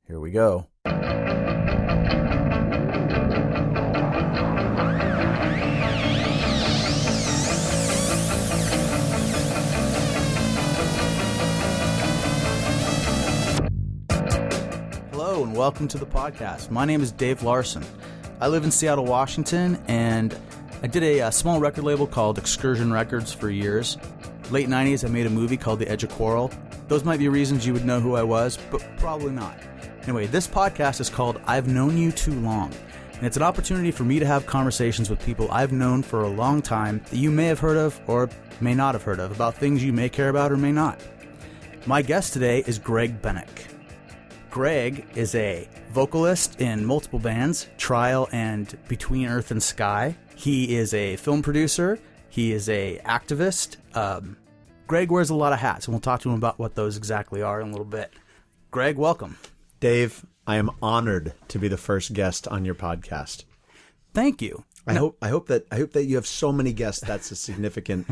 Here we go. Hello and welcome to the podcast. My name is Dave Larson. I live in Seattle, Washington, and I did a small record label called Excursion Records for years. Late 90s, I made a movie called The EDGE of QUARREL. Those might be reasons you would know who I was, but probably not. Anyway, this podcast is called I've Known You Too Long, and it's an opportunity for me to have conversations with people I've known for a long time that you may have heard of or may not have heard of, about things you may care about or may not. My guest today is Greg Bennick. Greg is a vocalist in multiple bands, Trial and Between Earth and Sky. He is a film producer. He is a activist. Greg wears a lot of hats, and we'll talk to him about what those exactly are in a little bit. Greg, welcome. Dave, I am honored to be the first guest on your podcast. Thank you. I hope that you have so many guests. That's a significant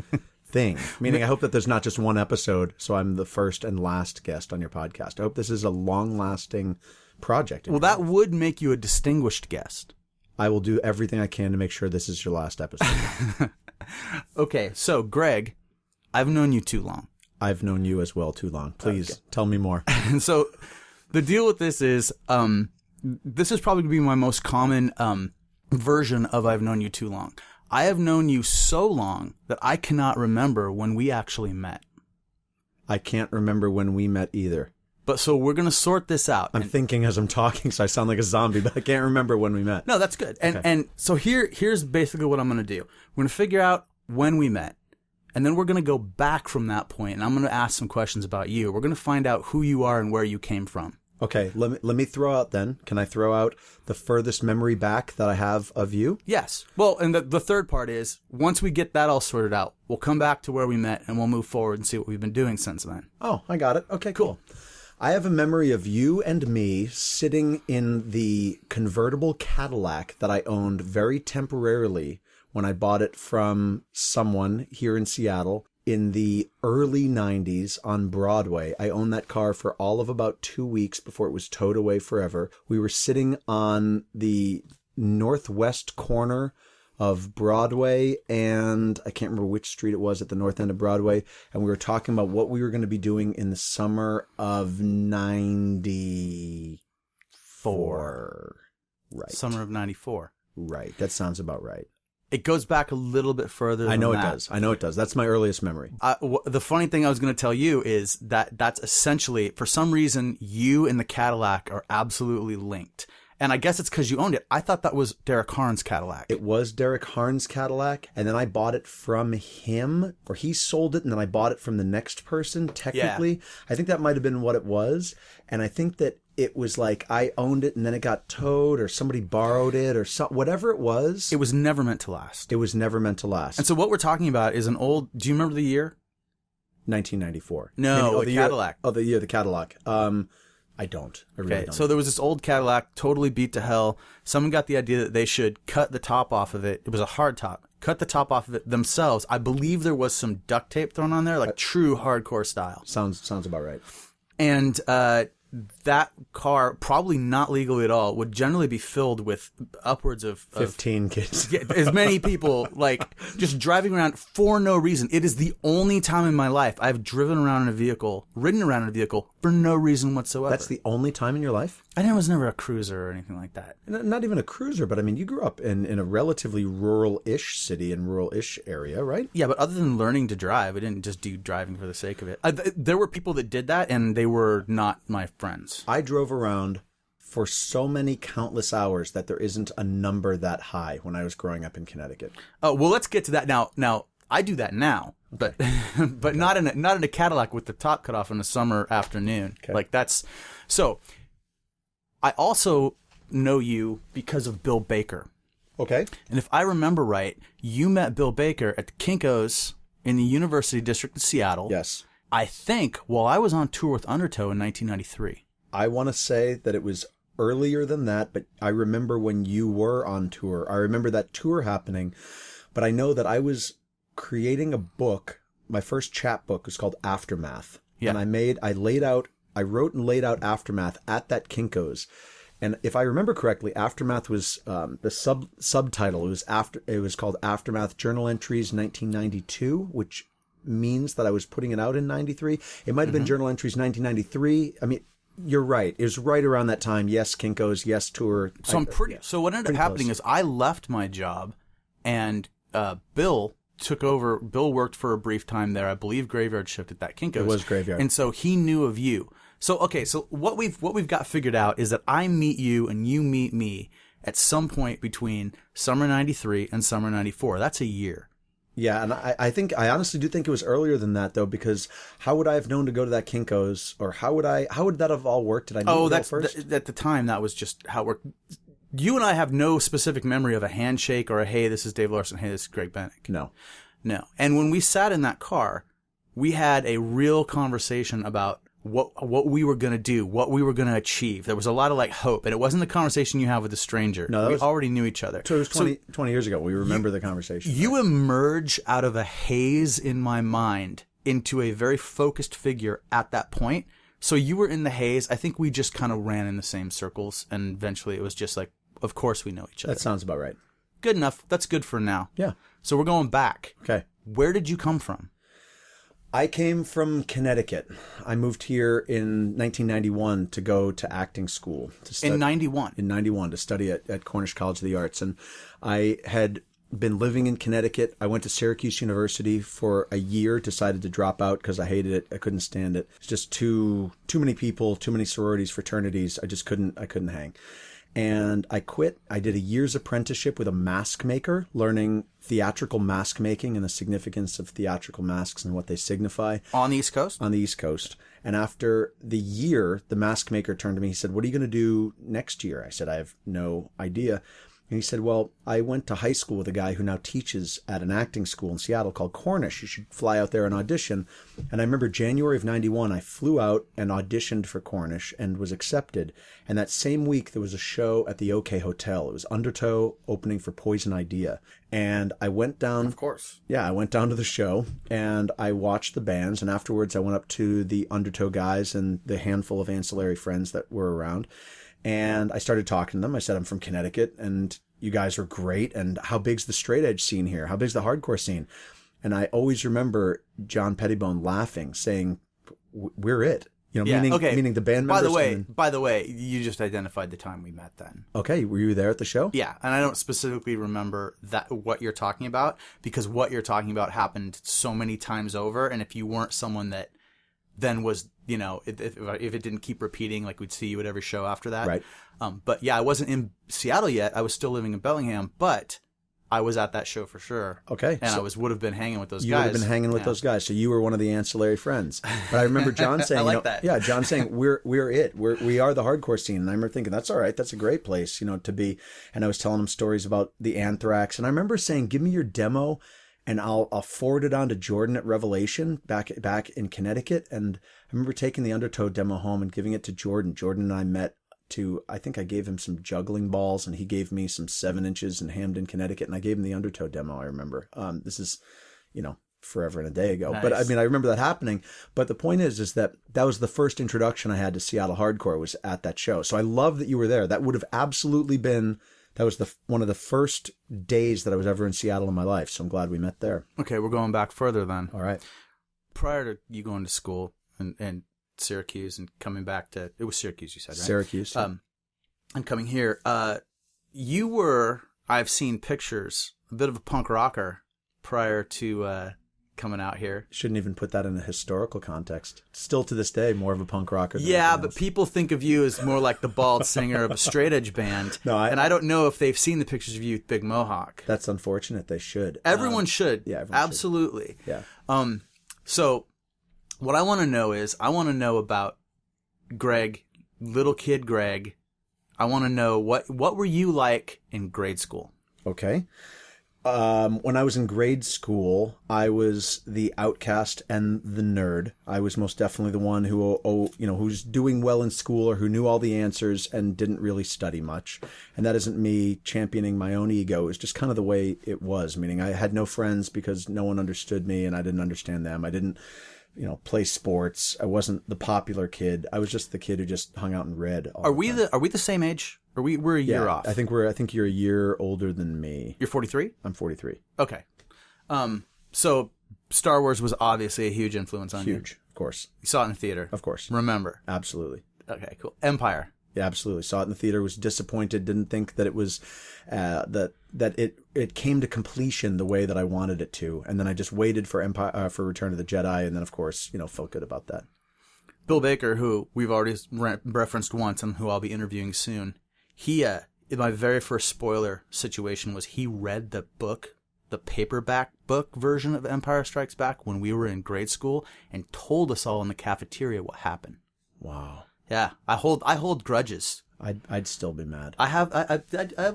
thing. Meaning, I hope that there's not just one episode, so I'm the first and last guest on your podcast. I hope this is a long-lasting project. Well, that would make you a distinguished guest. I will do everything I can to make sure this is your last episode. Okay, so Greg, I've known you too long. I've known you as well too long. Please tell me more. And so the deal with this is, this is probably going to be my most common version of I've known you too long. I have known you so long that I cannot remember when we actually met. I can't remember when we met either. But so we're going to sort this out. I'm thinking as I'm talking, so I sound like a zombie, but I can't remember when we met. No, that's good. And so here's basically what I'm going to do. We're going to figure out when we met. And then we're going to go back from that point, and I'm going to ask some questions about you. We're going to find out who you are and where you came from. Okay, let me throw out then. Can I throw out the furthest memory back that I have of you? Yes. Well, and the third part is, once we get that all sorted out, we'll come back to where we met, and we'll move forward and see what we've been doing since then. Oh, I got it. Okay, cool. I have a memory of you and me sitting in the convertible Cadillac that I owned very temporarily when I bought it from someone here in Seattle in the early 90s on Broadway. I owned that car for all of about 2 weeks before it was towed away forever. We were sitting on the northwest corner of Broadway, and I can't remember which street it was at the north end of Broadway, and we were talking about what we were going to be doing in the summer of 94. Right. Summer of 94. Right. That sounds about right. It goes back a little bit further than I know that. it does. I know it does. That's my earliest memory. The funny thing I was going to tell you is that that's essentially, for some reason, you and the Cadillac are absolutely linked. And I guess it's because you owned it. I thought that was Derek Harn's Cadillac. It was Derek Harn's Cadillac, and then I bought it from him, or he sold it, and then I bought it from the next person, technically. Yeah. I think that might have been what it was. And I think that it was like I owned it, and then it got towed, or somebody borrowed it, or whatever it was. It was never meant to last. It was never meant to last. And so what we're talking about is an old... Do you remember the year? 1994. No, the Cadillac. The year, the Cadillac. I don't. I really don't. So there was this old Cadillac, totally beat to hell. Someone got the idea that they should cut the top off of it. It was a hard top. Cut the top off of it themselves. I believe there was some duct tape thrown on there, like true hardcore style. Sounds about right. And that car, probably not legally at all, would generally be filled with upwards of 15 kids. As many people, like, just driving around for no reason. It is the only time in my life I've ridden around in a vehicle for no reason whatsoever. That's the only time in your life? I was never a cruiser or anything like that. Not even a cruiser, but I mean, you grew up in a relatively rural-ish city and rural-ish area, right? Yeah, but other than learning to drive, I didn't just do driving for the sake of it. There were people that did that, and they were not my friends. I drove around for so many countless hours that there isn't a number that high when I was growing up in Connecticut. Oh, well, let's get to that now. Now, I do that now, but but not in a Cadillac with the top cut off in a summer afternoon. Okay. Like that's so. I also know you because of Bill Baker. Okay. And if I remember right, you met Bill Baker at the Kinko's in the University District of Seattle. Yes. I think while I was on tour with Undertow in 1993. I want to say that it was earlier than that, but I remember when you were on tour. I remember that tour happening, but I know that I was creating a book. My first chapbook was called Aftermath. Yeah. And I laid out I wrote and laid out Aftermath at that Kinko's. And if I remember correctly, Aftermath was the subtitle. It was called Aftermath Journal Entries 1992, which means that I was putting it out in 93. It might have been Journal Entries 1993. I mean, you're right. It was right around that time. Yes, Kinko's. Yes, tour. So So what ended up happening is I left my job, and Bill took over. Bill worked for a brief time there. I believe graveyard shift at that Kinko's. It was graveyard, and so he knew of you. So okay, so what we've got figured out is that I meet you and you meet me at some point between summer '93 and summer '94. That's a year. Yeah, and I honestly do think it was earlier than that though, because how would I have known to go to that Kinko's, or how would that have all worked? Did I know that first? At the time, that was just how it worked. You and I have no specific memory of a handshake or a hey, this is Dave Larson, hey, this is Greg Bennick. No. And when we sat in that car, we had a real conversation about what we were going to do, what we were going to achieve. There was a lot of hope, and it wasn't the conversation you have with a stranger. No, we already knew each other. So it was 20 years ago. We remember the conversation. You emerge out of a haze in my mind into a very focused figure at that point. So you were in the haze. I think we just kind of ran in the same circles, and eventually it was just of course we know each other. That sounds about right. Good enough. That's good for now. Yeah. So we're going back. Okay. Where did you come from? I came from Connecticut. I moved here in 1991 to go to acting school. In 91? In 91, to study at Cornish College of the Arts. And I had been living in Connecticut. I went to Syracuse University for a year, decided to drop out because I hated it. I couldn't stand it. It's just too many people, too many sororities, fraternities. I couldn't hang. And I quit. I did a year's apprenticeship with a mask maker, learning theatrical mask making and the significance of theatrical masks and what they signify. On the East Coast? On the East Coast. And after the year, the mask maker turned to me. He said, "What are you going to do next year?" I said, "I have no idea." And he said, "Well, I went to high school with a guy who now teaches at an acting school in Seattle called Cornish. You should fly out there and audition." And I remember January of 91, I flew out and auditioned for Cornish and was accepted. And that same week, there was a show at the OK Hotel. It was Undertow opening for Poison Idea. And I went down. Of course. Yeah, I went down to the show and I watched the bands. And afterwards, I went up to the Undertow guys and the handful of ancillary friends that were around. And I started talking to them. I said, "I'm from Connecticut and you guys are great. And how big's the straight edge scene here? How big's the hardcore scene?" And I always remember John Pettibone laughing, saying, "We're it." Meaning the band members. By the way, you just identified the time we met then. Okay. Were you there at the show? Yeah. And I don't specifically remember what you're talking about, because what you're talking about happened so many times over. And if you weren't someone that then was, if it didn't keep repeating, we'd see you at every show after that. Right. But yeah, I wasn't in Seattle yet. I was still living in Bellingham, but I was at that show for sure. Okay. And I would have been hanging with those guys. You would have been hanging with those guys. So you were one of the ancillary friends. But I remember John saying, I like that. Yeah, John saying, we're it. We are the hardcore scene. And I remember thinking, that's all right. That's a great place, to be. And I was telling him stories about the Anthrax. And I remember saying, "Give me your demo and I'll forward it on to Jordan at Revelation back in Connecticut." And I remember taking the Undertow demo home and giving it to Jordan. Jordan and I met I think I gave him some juggling balls and he gave me some 7 inches in Hamden, Connecticut. And I gave him the Undertow demo, I remember. This is, forever and a day ago. Nice. But I remember that happening. But the point is that was the first introduction I had to Seattle hardcore, was at that show. So I love that you were there. That would have absolutely been... That was one of the first days that I was ever in Seattle in my life. So I'm glad we met there. Okay, we're going back further then. All right. Prior to you going to school and Syracuse and coming back to... It was Syracuse, you said, right? Syracuse. And coming here, you were... I've seen pictures, a bit of a punk rocker prior to coming out here. Shouldn't even put that in a historical context. Still to this day, more of a punk rocker than but people think of you as more like the bald singer of a straight edge band. And I don't know if they've seen the pictures of you with Big Mohawk. That's unfortunate. They should. Everyone should. Yeah, everyone absolutely. Should. Yeah. So what I want to know is, I want to know about Greg, little kid Greg. I want to know what were you like in grade school? Okay. When I was in grade school, I was the outcast and the nerd. I was most definitely the one who's doing well in school or who knew all the answers and didn't really study much. And that isn't me championing my own ego. It was just kind of the way it was, meaning I had no friends because no one understood me and I didn't understand them. I didn't play sports. I wasn't the popular kid. I was just the kid who just hung out and read. Are we the same age? We're a year off? I think you're a year older than me. You're 43? I'm 43. Okay. So Star Wars was obviously a huge influence on you. Huge, of course. You saw it in the theater. Of course. Remember. Absolutely. Okay, cool. Empire. Yeah, absolutely. Saw it in the theater, was disappointed, didn't think that it was that it came to completion the way that I wanted it to. And then I just waited for for Return of the Jedi, and then of course, felt good about that. Bill Baker, who we've already referenced once and who I'll be interviewing soon, he in my very first spoiler situation was he read the book, the paperback book version of Empire Strikes Back when we were in grade school, and told us all in the cafeteria what happened. Wow. Yeah, I hold grudges. I'd still be mad. I have a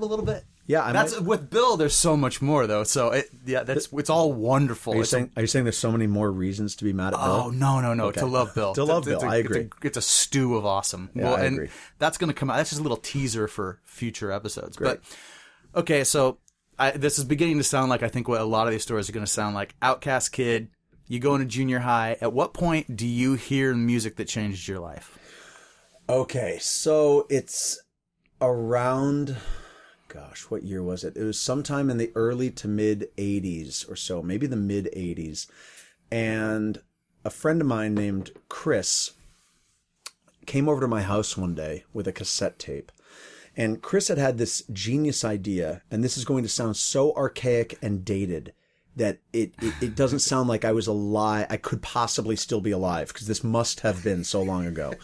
little bit. Yeah, with Bill. There's so much more though. So it's all wonderful. Are you saying there's so many more reasons to be mad at Bill? Oh no! Okay. To love Bill. To love Bill. I agree. It's a stew of awesome. Yeah, I agree. That's going to come out. That's just a little teaser for future episodes. Great. But okay, so this is beginning to sound like I think what a lot of these stories are going to sound like. Outcast kid, you go into junior high. At what point do you hear music that changed your life? Okay, so it's around, gosh, what year was it? It was sometime in the early to mid 80s or so, maybe the mid 80s. And a friend of mine named Chris came over to my house one day with a cassette tape. And Chris had this genius idea, and this is going to sound so archaic and dated that it doesn't sound like I was alive. I could possibly still be alive, because this must have been so long ago.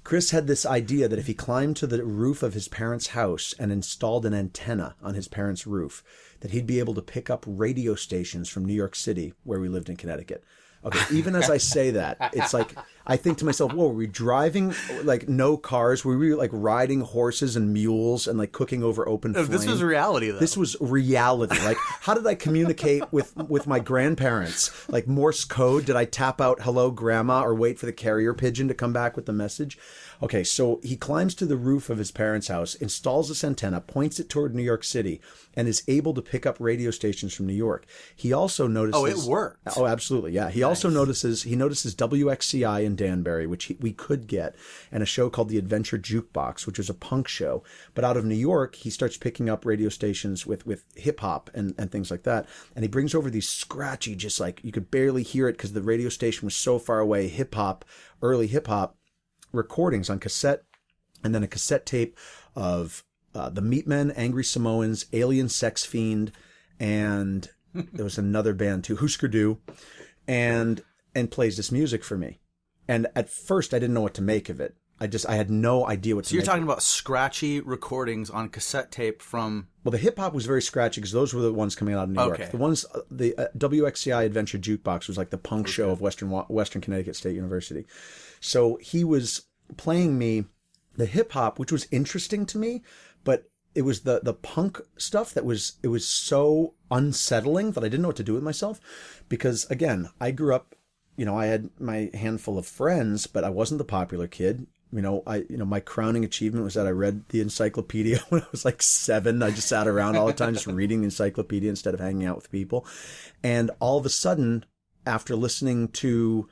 Chris had this idea that if he climbed to the roof of his parents' house and installed an antenna on his parents' roof, that he'd be able to pick up radio stations from New York City, where we lived in Connecticut. Okay, even as I say that, it's like, I think to myself, whoa, were we driving, like, no cars? Were we, like, riding horses and mules and, like, cooking over open flame? This was reality, though. This was reality. Like, how did I communicate with my grandparents? Like, Morse code? Did I tap out, hello, grandma, or wait for the carrier pigeon to come back with the message? Okay, so he climbs to the roof of his parents' house, installs this antenna, points it toward New York City, and is able to pick up radio stations from New York. He also notices... Oh, it worked. Oh, absolutely, yeah. He also notices WXCI in Danbury, which we could get, and a show called The Adventure Jukebox, which was a punk show. But out of New York, he starts picking up radio stations with hip-hop and things like that, and he brings over these scratchy, just like, you could barely hear it because the radio station was so far away, early hip-hop, recordings on cassette, and then a cassette tape of the Meatmen, Angry Samoans, Alien Sex Fiend, and there was another band too, Husker Du, and plays this music for me. And at first I didn't know what to make of it. I had no idea what to make. So you're talking about scratchy recordings on cassette tape from... Well, the hip-hop was very scratchy because those were the ones coming out of New York. The ones, the WXCI Adventure Jukebox was like the punk show of Western Connecticut State University. So he was playing me the hip-hop, which was interesting to me, but it was the punk stuff that was so unsettling that I didn't know what to do with myself. Because, again, I grew up, I had my handful of friends, but I wasn't the popular kid. My crowning achievement was that I read the encyclopedia when I was like 7. I just sat around all the time just reading the encyclopedia instead of hanging out with people. And all of a sudden, after listening to,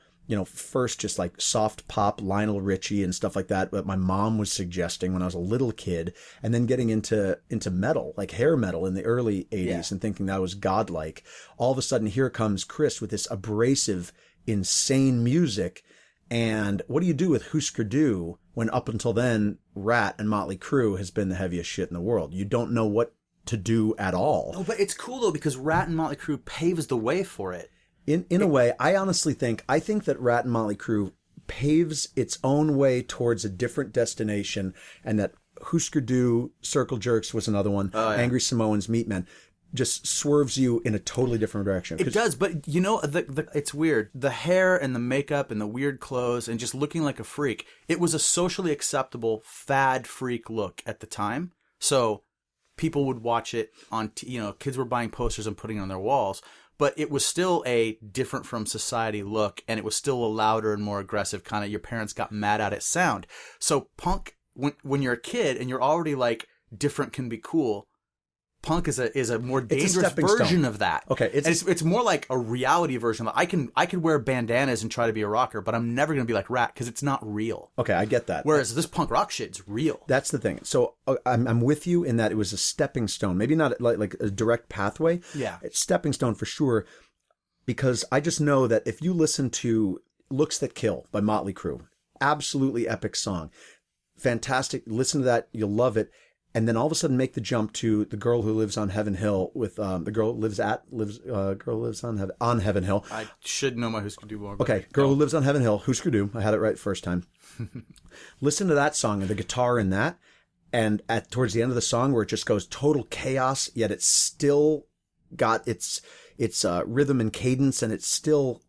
first just like soft pop, Lionel Richie and stuff like that, but my mom was suggesting when I was a little kid, and then getting into metal, like hair metal in the early 80s, and thinking that was godlike. All of a sudden, here comes Chris with this abrasive, insane music. And what do you do with Husker Du when up until then, Rat and Motley Crue has been the heaviest shit in the world? You don't know what to do at all. Oh, but it's cool though, because Rat and Motley Crue paves the way for it. In a way, I honestly think that Rat and Motley Crue paves its own way towards a different destination, and that Husker Du, Circle Jerks was another one, Angry Samoans, Meatmen, just swerves you in a totally different direction. It does, but it's weird. The hair and the makeup and the weird clothes and just looking like a freak, it was a socially acceptable fad freak look at the time. So people would watch it on, kids were buying posters and putting it on their walls. But it was still a different from society look, and it was still a louder and more aggressive kind of, your parents got mad at it sound. So punk, when you're a kid and you're already like, different can be cool, punk is a more It's a dangerous stepping version stone. of that. Okay, it's more like a reality version. I could wear bandanas and try to be a rocker, but I'm never gonna be like Rat because it's not real. Okay, I get that. Whereas this punk rock shit's real. That's the thing. So I'm with you in that it was a stepping stone. Maybe not like a direct pathway. Yeah. It's stepping stone for sure. Because I just know that if you listen to Looks That Kill by Motley Crue, absolutely epic song. Fantastic. Listen to that. You'll love it. And then all of a sudden make the jump to The Girl Who Lives on Heaven Hill with the girl who lives on Heaven Hill. I should know my Husker Du more. Okay, Girl Who Lives on Heaven Hill, Husker Du. I had it right first time. Listen to that song and the guitar in that. And towards the end of the song where it just goes total chaos, yet it's still got its rhythm and cadence, and it's still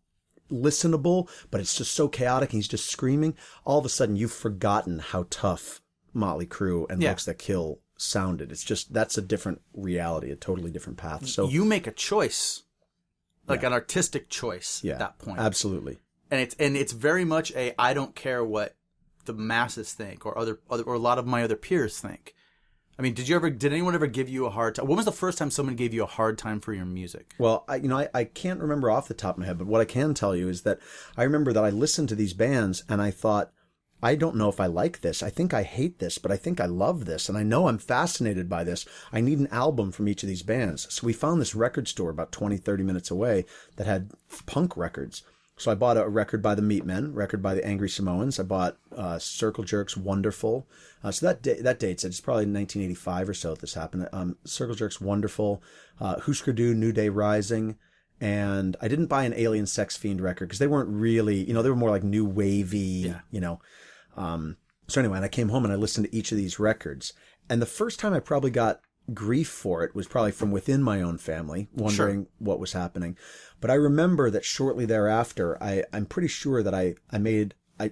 listenable, but it's just so chaotic, and he's just screaming. All of a sudden, you've forgotten how tough Motley Crue and Looks That Kill sounded. It's just, that's a different reality, a totally different path. So you make a choice, like an artistic choice at that point. Absolutely. And it's very much I don't care what the masses think or or a lot of my other peers think. I mean, did anyone ever give you a hard time? When was the first time someone gave you a hard time for your music? Well, I can't remember off the top of my head, but what I can tell you is that I remember that I listened to these bands and I thought, I don't know if I like this. I think I hate this, but I think I love this. And I know I'm fascinated by this. I need an album from each of these bands. So we found this record store about 20, 30 minutes away that had punk records. So I bought a record by the Meatmen, record by the Angry Samoans. I bought Circle Jerk's Wonderful. So that dates it. It's probably 1985 or so that this happened. Circle Jerk's Wonderful, Husker Du, New Day Rising. And I didn't buy an Alien Sex Fiend record because they weren't really, they were more like new wavy, So anyway, and I came home and I listened to each of these records. And the first time I probably got grief for it was probably from within my own family, wondering what was happening. But I remember that shortly thereafter, I'm pretty sure that I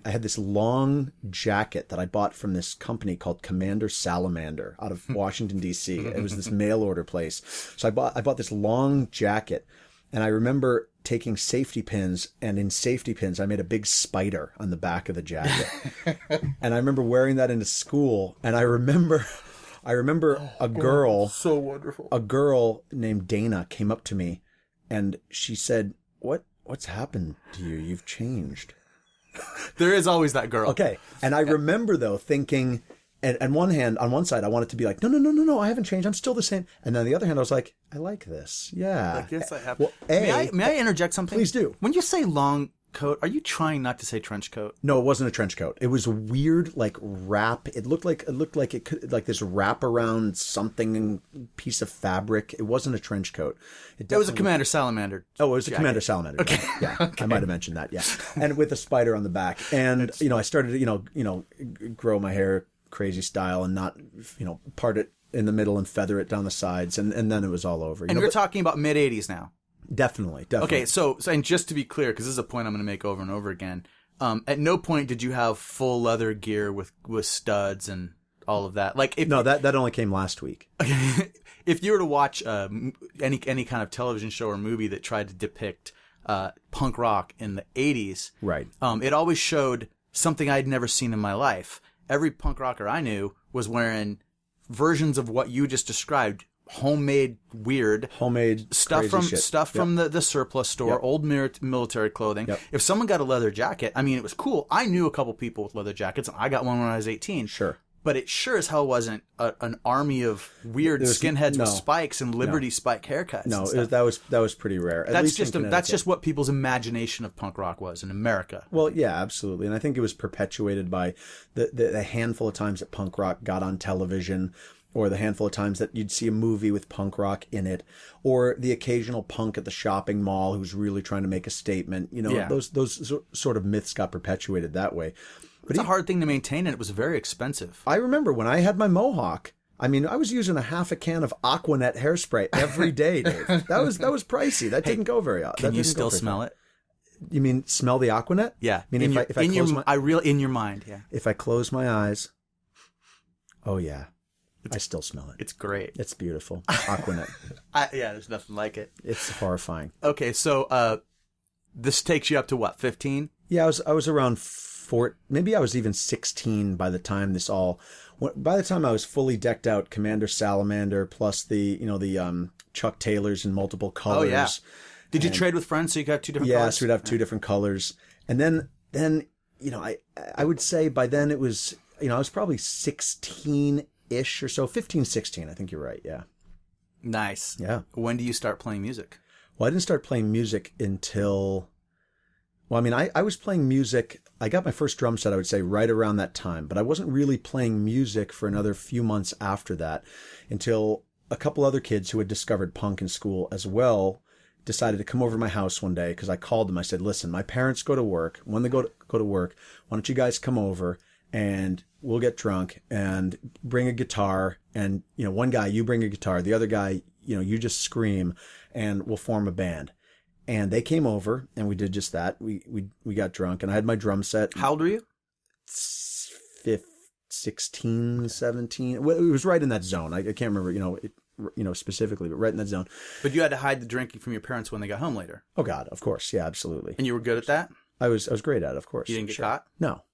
had this long jacket that I bought from this company called Commander Salamander out of Washington, D.C. It was this mail order place. So I bought this long jacket, and I remember taking safety pins, and in safety pins, I made a big spider on the back of the jacket. And I remember wearing that into school, and I remember a girl, so wonderful. A girl named Dana came up to me and she said, What's happened to you? You've changed. There is always that girl. Okay. And I remember though thinking, and on one side, I wanted to be like, no, I haven't changed. I'm still the same. And then on the other hand, I was like, I like this. Yeah. Like, yes, I have. Well, may I interject something? Please do. When you say long coat, are you trying not to say trench coat? No, it wasn't a trench coat. It was a weird, like, wrap. It looked like it could, like this wrap around something piece of fabric. It wasn't a trench coat. It was a Commander Salamander. Oh, it was jacket. a Commander Salamander. Okay. Yeah. Okay. I might have mentioned that. Yeah. And with a spider on the back. And, I started to, grow my hair crazy style and not, part it in the middle and feather it down the sides. And then it was all over. And we're talking about mid-'80s now. Definitely. Okay, so and just to be clear, because this is a point I'm going to make over and over again, at no point did you have full leather gear with studs and all of that. Like, that only came last week. If you were to watch any kind of television show or movie that tried to depict punk rock in the 80s, right? It always showed something I'd never seen in my life. Every punk rocker I knew was wearing versions of what you just described. Homemade stuff from the surplus store, old military clothing. Yep. If someone got a leather jacket, I mean, it was cool. I knew a couple people with leather jackets. I got one when I was 18. Sure. But it sure as hell wasn't an army of weird skinheads with spikes and Liberty spike haircuts. No, that was pretty rare. That's just what people's imagination of punk rock was in America. Well, yeah, absolutely. And I think it was perpetuated by the handful of times that punk rock got on television, or the handful of times that you'd see a movie with punk rock in it, or the occasional punk at the shopping mall who's really trying to make a statement. Those sort of myths got perpetuated that way. But it's a hard thing to maintain, and it was very expensive. I remember when I had my mohawk. I mean, I was using a half a can of Aquanet hairspray every day, Dave. That was pricey. That didn't go very often. Can you still smell it? You mean smell the Aquanet? Yeah. I mean, in your mind, yeah. If I close my eyes, oh yeah. I still smell it. It's great. It's beautiful. Aquanet. Yeah, there's nothing like it. It's horrifying. Okay, so this takes you up to what, 15? Yeah, I was around maybe I was even 16 by the time by the time I was fully decked out, Commander Salamander plus the Chuck Taylors in multiple colors. Oh yeah. Did you trade with friends so you got two different colors? Yes, we'd have two different colors. And then I would say by then it was, I was probably 16-ish or so, 15, 16. I think you're right. Yeah. Nice. Yeah. When do you start playing music? Well, I didn't start playing music until, I was playing music. I got my first drum set, I would say, right around that time, but I wasn't really playing music for another few months after that until a couple other kids who had discovered punk in school as well decided to come over to my house one day because I called them. I said, listen, my parents go to work. When they go to work, why don't you guys come over and we'll get drunk and bring a guitar, and, one guy, you bring a guitar, the other guy, you just scream, and we'll form a band. And they came over and we did just that. We got drunk and I had my drum set. How old were you? 16, 17. Well, it was right in that zone. I can't remember, specifically, but right in that zone. But you had to hide the drinking from your parents when they got home later. Oh God, of course. Yeah, absolutely. And you were good at that? I was great at it, of course. You didn't get caught? No.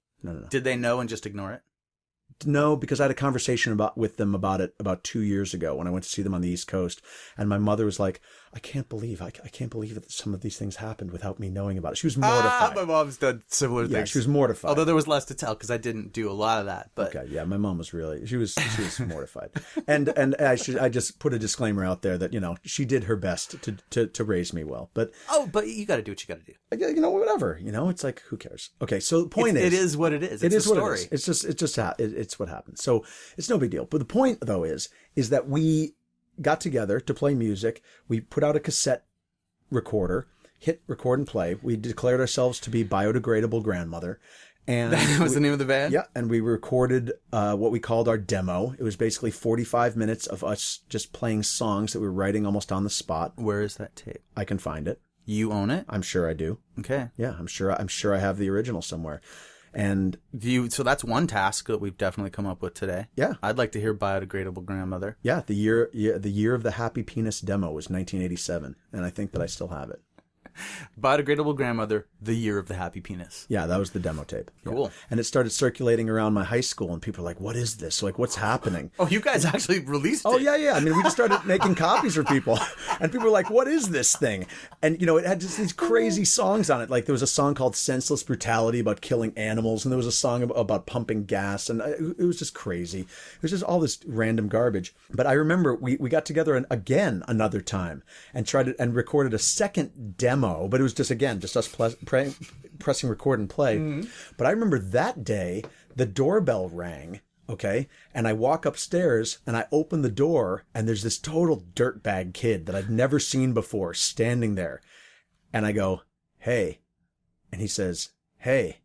Did they know and just ignore it? No, because I had a conversation with them about it about 2 years ago when I went to see them on the East Coast, and my mother was like, I can't believe that some of these things happened without me knowing about it. She was mortified. My mom's done similar things. Yeah, she was mortified. Although there was less to tell because I didn't do a lot of that. But okay, yeah, my mom was she was mortified. And I just put a disclaimer out there that, she did her best to raise me well. But but you got to do what you got to do. Whatever. It's like, who cares? Okay, so the point is, it is what it is. It's a story. It's what happened. So it's no big deal. But the point though is that we got together to play music. We put out a cassette recorder, hit record and play. We declared ourselves to be Biodegradable Grandmother. And that was the name of the band? Yeah. And we recorded what we called our demo. It was basically 45 minutes of us just playing songs that we were writing almost on the spot. Where is that tape? I can find it. You own it? I'm sure I do. Okay. Yeah, I'm sure I have the original somewhere. And so that's one task that we've definitely come up with today. Yeah. I'd like to hear Biodegradable Grandmother. Yeah, the year of the Happy Penis demo was 1987, and I think that I still have it. Biodegradable Grandmother, the year of the Happy Penis. Yeah, that was the demo tape. Cool. Yeah. And it started circulating around my high school, and people were like, what is this? Like, what's happening? Oh, you guys actually released it? Oh, yeah. I mean, we just started making copies for people, and people were like, what is this thing? And, it had just these crazy songs on it. Like, there was a song called Senseless Brutality about killing animals, and there was a song about pumping gas, and it was just crazy. It was just all this random garbage. But I remember we got together again another time and tried recorded a second demo, but it was just us pressing record and play. Mm-hmm. But I remember that day, the doorbell rang, okay? And I walk upstairs and I open the door and there's this total dirtbag kid that I'd never seen before standing there. And I go, hey. And he says, hey.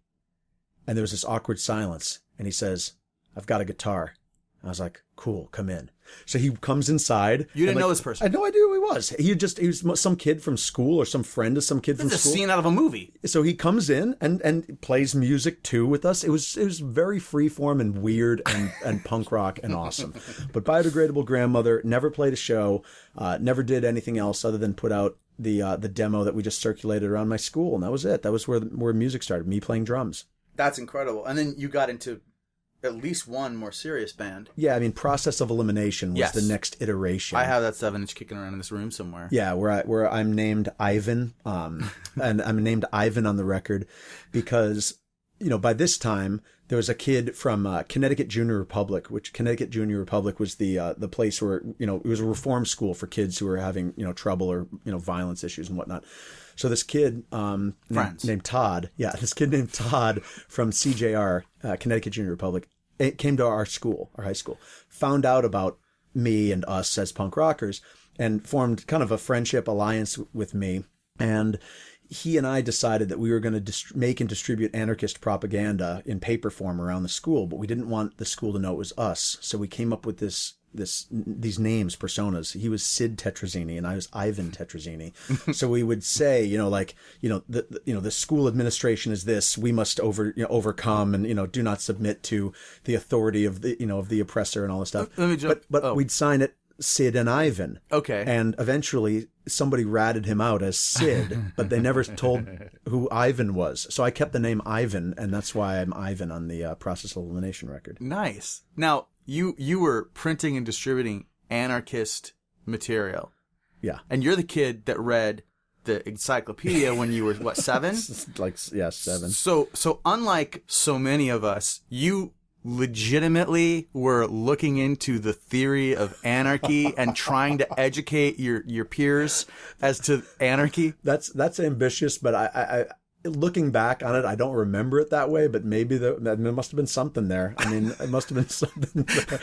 And there was this awkward silence. And he says, I've got a guitar. I was like, cool, come in. So he comes inside. You didn't know this person? I had no idea who he was. He was some kid from school or some friend of some kid from school. This is a scene out of a movie. So he comes in and plays music too with us. It was very freeform and weird and punk rock and awesome. But Biodegradable Grandmother never played a show, never did anything else other than put out the demo that we just circulated around my school, and that was it. That was where music started, me playing drums. That's incredible. And then you got into at least one more serious band. Yeah, I mean, Process of Elimination was the next iteration. I have that 7-inch kicking around in this room somewhere. Yeah, where I'm named Ivan, and I'm named Ivan on the record because, by this time there was a kid from Connecticut Junior Republic, which Connecticut Junior Republic was the place where, it was a reform school for kids who were having, trouble or, violence issues and whatnot. So this kid named Todd, this kid named Todd from CJR, Connecticut Junior Republic, came to our school, our high school, found out about me and us as punk rockers, and formed kind of a friendship alliance with me. And he and I decided that we were going to make and distribute anarchist propaganda in paper form around the school, but we didn't want the school to know it was us. So we came up with these names, personas. He was Sid Tetrazzini and I was Ivan Tetrazzini. So we would say, the school administration is this, we must overcome and, do not submit to the authority of the oppressor and all this stuff. But we'd sign it Sid and Ivan. Okay. And eventually somebody ratted him out as Sid, but they never told who Ivan was. So I kept the name Ivan, and that's why I'm Ivan on the Process of Elimination record. Nice. Now, you were printing and distributing anarchist material. Yeah. And you're the kid that read the encyclopedia when you were, what, 7? 7. So unlike so many of us, you legitimately were looking into the theory of anarchy and trying to educate your peers as to anarchy. That's ambitious, but I looking back on it, I don't remember it that way, but maybe there must have been something there. I mean, it must have been something there.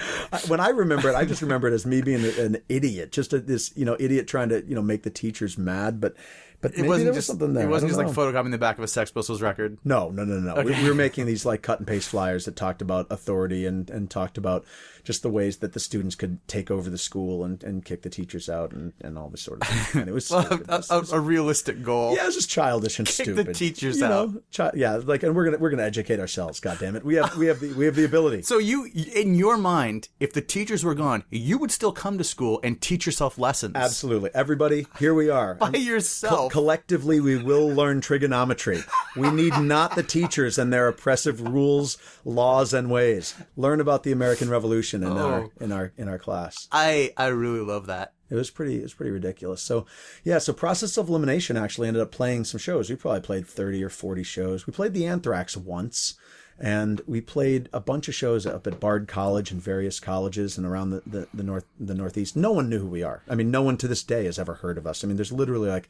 When I remember it, I just remember it as me being an idiot, just this, idiot trying to, make the teachers mad, but maybe there was something there. It wasn't just like photocopying the back of a Sex Pistols record. No. Okay. We were making these like cut and paste flyers that talked about authority and talked about just the ways that the students could take over the school and kick the teachers out and all this sort of thing. And it was a realistic goal. Yeah, it was just childish and kick stupid. The teachers out. And we're gonna educate ourselves. God damn it, we have the ability. So you, in your mind, if the teachers were gone, you would still come to school and teach yourself lessons. Absolutely, everybody, here we are by yourself. Collectively, we will learn trigonometry. We need not the teachers and their oppressive rules, laws, and ways. Learn about the American Revolution in our class. I really love that. It was pretty ridiculous. So Process of Elimination actually ended up playing some shows. We probably played 30 or 40 shows. We played the Anthrax once, and we played a bunch of shows up at Bard College and various colleges and around the Northeast. No one knew who we are. I mean, no one to this day has ever heard of us. I mean, there's literally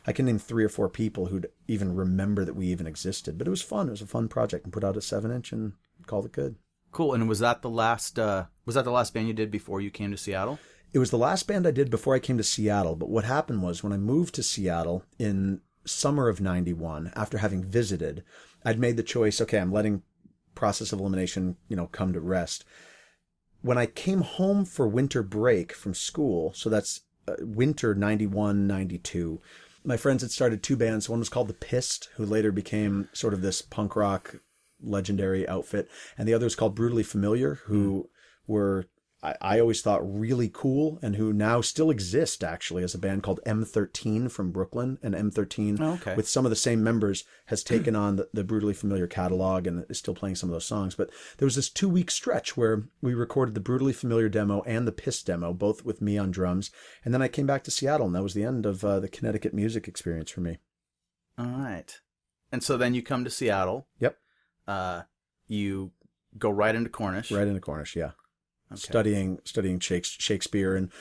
I can name 3 or 4 people who'd even remember that we even existed. But it was fun. It was a fun project, and put out a 7-inch and called it good. Cool. And was that the last band you did before you came to Seattle? It was the last band I did before I came to Seattle. But what happened was when I moved to Seattle in summer of 91, after having visited, I'd made the choice, okay, I'm letting Process of Elimination, come to rest. When I came home for winter break from school, so that's winter 91, 92, my friends had started 2 bands. One was called The Pissed, who later became sort of this punk rock legendary outfit. And the other was called Brutally Familiar, who were, I always thought, really cool, and who now still exist, actually, as a band called M13 from Brooklyn. And M13, with some of the same members, has taken on the Brutally Familiar catalog and is still playing some of those songs. But there was this 2-week stretch where we recorded the Brutally Familiar demo and the Piss demo, both with me on drums. And then I came back to Seattle, and that was the end of the Connecticut music experience for me. All right. And so then you come to Seattle. Yep. You go right into Cornish. Right into Cornish, yeah. Okay. Studying Shakespeare and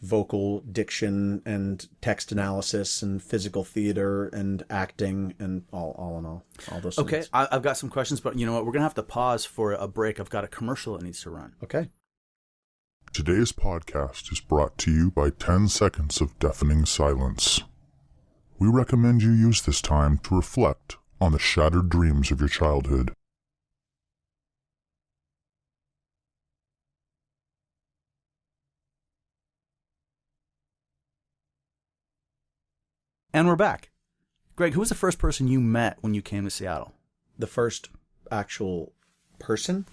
vocal diction and text analysis and physical theater and acting and all in all those things. Okay, I've got some questions, but you know what? We're going to have to pause for a break. I've got a commercial that needs to run. Okay. Today's podcast is brought to you by 10 seconds of deafening silence. We recommend you use this time to reflect on the shattered dreams of your childhood. And we're back. Greg, who was the first person you met when you came to Seattle? The first actual person?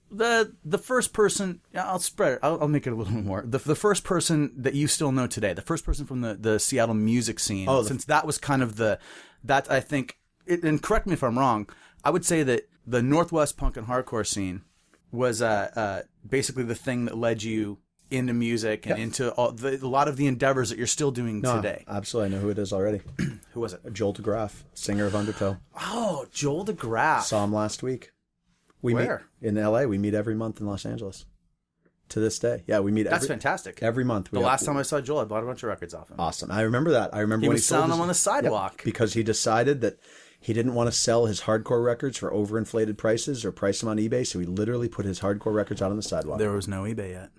The first person, I'll spread it. I'll make it a little more. The first person that you still know today, the first person from the Seattle music scene, since that was kind of that I think, and correct me if I'm wrong, I would say that the Northwest punk and hardcore scene was basically the thing that led you into music and into a lot of the endeavors that you're still doing today. Absolutely. I know who it is already. Who was it? Joel DeGraff, singer of Undertow. Oh, Joel DeGraff. Saw him last week. Where? Meet in LA. We meet every month in Los Angeles. To this day. Yeah, we meet That's fantastic. Every month. The last time I saw Joel, I bought a bunch of records off him. Awesome. I remember that. I remember when he selling them on the sidewalk. Because he decided that he didn't want to sell his hardcore records for overinflated prices or price them on eBay, so he literally put his hardcore records out on the sidewalk. There was no eBay yet.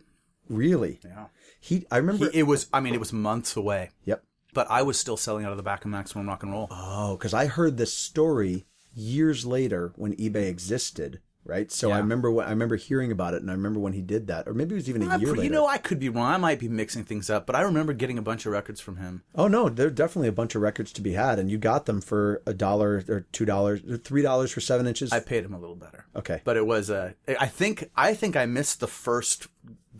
Really? Yeah. I remember it was months away. Yep. But I was still selling out of the back of Maximum Rock and Roll. Oh, because I heard this story years later when eBay existed, right? So yeah. I remember hearing about it, and I remember when he did that, or maybe it was even a year later. You know, I could be wrong. I might be mixing things up, but I remember getting a bunch of records from him. Oh no, there's definitely a bunch of records to be had, and you got them for $1 or $2 or $3 for 7 inches. I paid him a little better. Okay, but it was I think I missed the first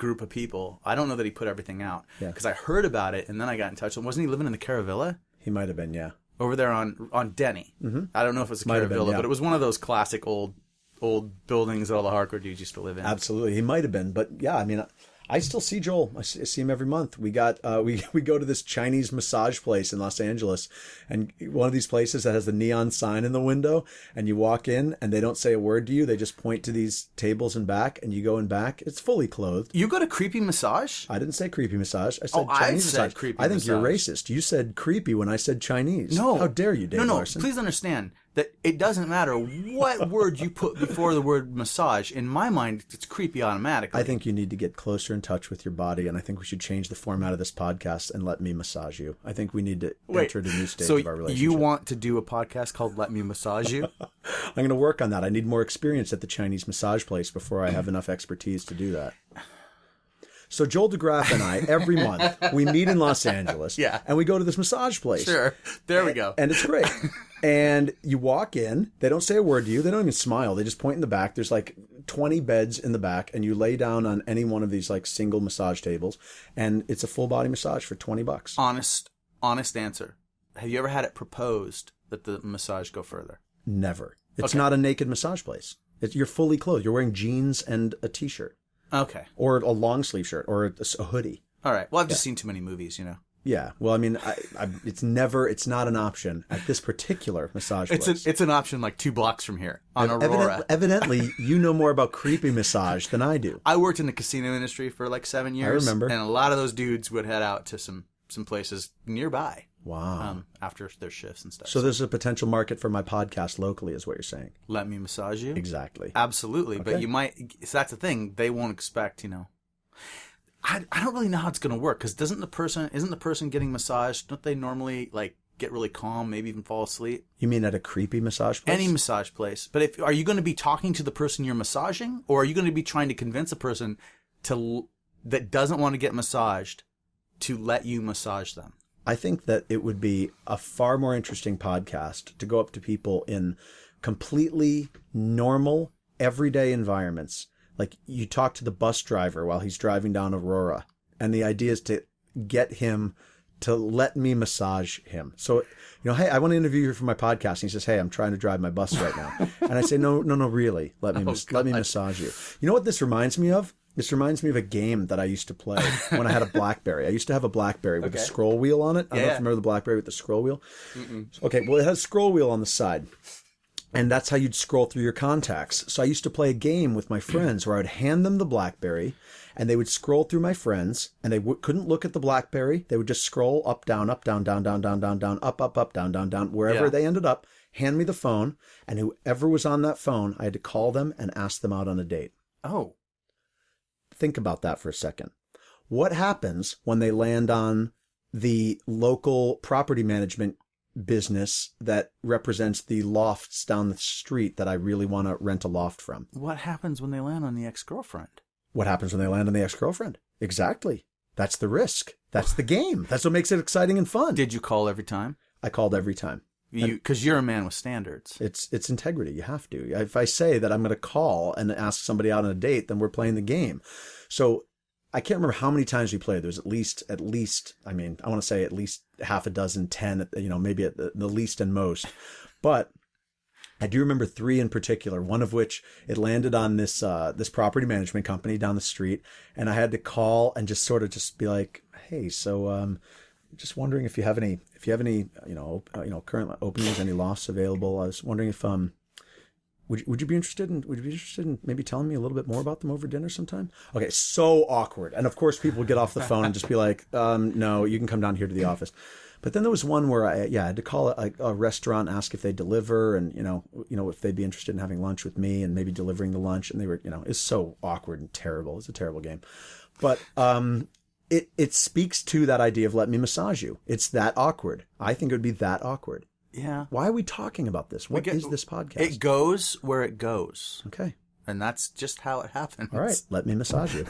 group of people. I don't know that he put everything out Yeah. because I heard about it and then I got in touch with him. Wasn't he living in the Caravilla? He might have been, yeah. Over there on Denny. Mm-hmm. I don't know if it was a Might have been, Caravilla, yeah. but it was one of those classic old buildings that all the hardcore dudes used to live in. Absolutely, he might have been, but yeah, I mean, I still see Joel. I see him every month. We got we go to this Chinese massage place in Los Angeles, and one of these places that has the neon sign in the window, and you walk in and they don't say a word to you. They just point to these tables and back, and you go in back. It's fully clothed. You go to creepy massage? I didn't say creepy massage. I said I Chinese said massage. creepy I think you're massage. racist. You said creepy when I said Chinese. No. How dare you, Dave Larson? Please understand that it doesn't matter what word you put before the word massage. In my mind, it's creepy automatically. I think you need to get closer in touch with your body, and I think we should change the format of this podcast and let me massage you. I think we need to enter a new stage of our relationship. So you want to do a podcast called Let Me Massage You? I'm going to work on that. I need more experience at the Chinese massage place before I have enough expertise to do that. So Joel DeGraff and I, every month, we meet in Los Angeles, Yeah. and we go to this massage place. Sure. There we go. And it's great. And you walk in, they don't say a word to you, they don't even smile, they just point in the back. There's like 20 beds in the back, and you lay down on any one of these like single massage tables, and it's a full body massage for $20. Honest answer. Have you ever had it proposed that the massage go further? Never. It's Okay. not a naked massage place. You're fully clothed. You're wearing jeans and a t-shirt. Okay. Or a long sleeve shirt, or a hoodie. All right. Well, I've just seen too many movies, you know. Yeah. Well, I mean, it's not an option at this particular massage place. It's an option like 2 blocks from here on Aurora. Evidently, you know more about creepy massage than I do. I worked in the casino industry for like 7 years. remember. And a lot of those dudes would head out to some places nearby. Wow. After their shifts and stuff. So there's a potential market for my podcast locally, is what you're saying. Let me massage you? Exactly. Absolutely. Okay. But you might, so that's the thing. They won't expect, you know. I don't really know how it's going to work because isn't the person getting massaged, don't they normally like get really calm, maybe even fall asleep? You mean at a creepy massage place? Any massage place. But are you going to be talking to the person you're massaging, or are you going to be trying to convince a person that doesn't want to get massaged to let you massage them? I think that it would be a far more interesting podcast to go up to people in completely normal, everyday environments. Like you talk to the bus driver while he's driving down Aurora, and the idea is to get him to let me massage him. So, hey, I want to interview you for my podcast. And he says, hey, I'm trying to drive my bus right now. And I say, no, really. Let me massage you. You know what this reminds me of? This reminds me of a game that I used to play when I had a BlackBerry. I used to have a BlackBerry with a scroll wheel on it. I don't know if you remember the BlackBerry with the scroll wheel. Mm-mm. Okay, well, it has a scroll wheel on the side. And that's how you'd scroll through your contacts. So I used to play a game with my friends where I would hand them the BlackBerry, and they would scroll through my friends, and they couldn't look at the BlackBerry. They would just scroll up, down, down, down, down, down, up, down, down, down, wherever they ended up, hand me the phone, and whoever was on that phone, I had to call them and ask them out on a date. Oh. Think about that for a second. What happens when they land on the local property management business that represents the lofts down the street that I really want to rent a loft from? What happens when they land on the ex-girlfriend? What happens when they land on the ex-girlfriend? Exactly. That's the risk. That's the game. That's what makes it exciting and fun. Did you call every time? I called every time. Because you're a man with standards. It's integrity. You have to. If I say that I'm going to call and ask somebody out on a date, then we're playing the game. So I can't remember how many times we played. There's at least, I mean, I want to say at least half a dozen, 10, maybe at the least and most. But I do remember 3 in particular, one of which it landed on this property management company down the street. And I had to call and just sort of just be like, hey, so, just wondering if you have any, current openings, any lofts available. I was wondering if, would you be interested in maybe telling me a little bit more about them over dinner sometime? Okay. So awkward. And of course people would get off the phone and just be like, no, you can come down here to the office. But then there was one where I had to call a restaurant, ask if they deliver and, if they'd be interested in having lunch with me and maybe delivering the lunch. And they were, it's so awkward and terrible. It's a terrible game. But, It speaks to that idea of let me massage you. It's that awkward. I think it would be that awkward. Yeah. Why are we talking about this? What is this podcast? It goes where it goes. Okay. And that's just how it happens. All right. Let me massage you.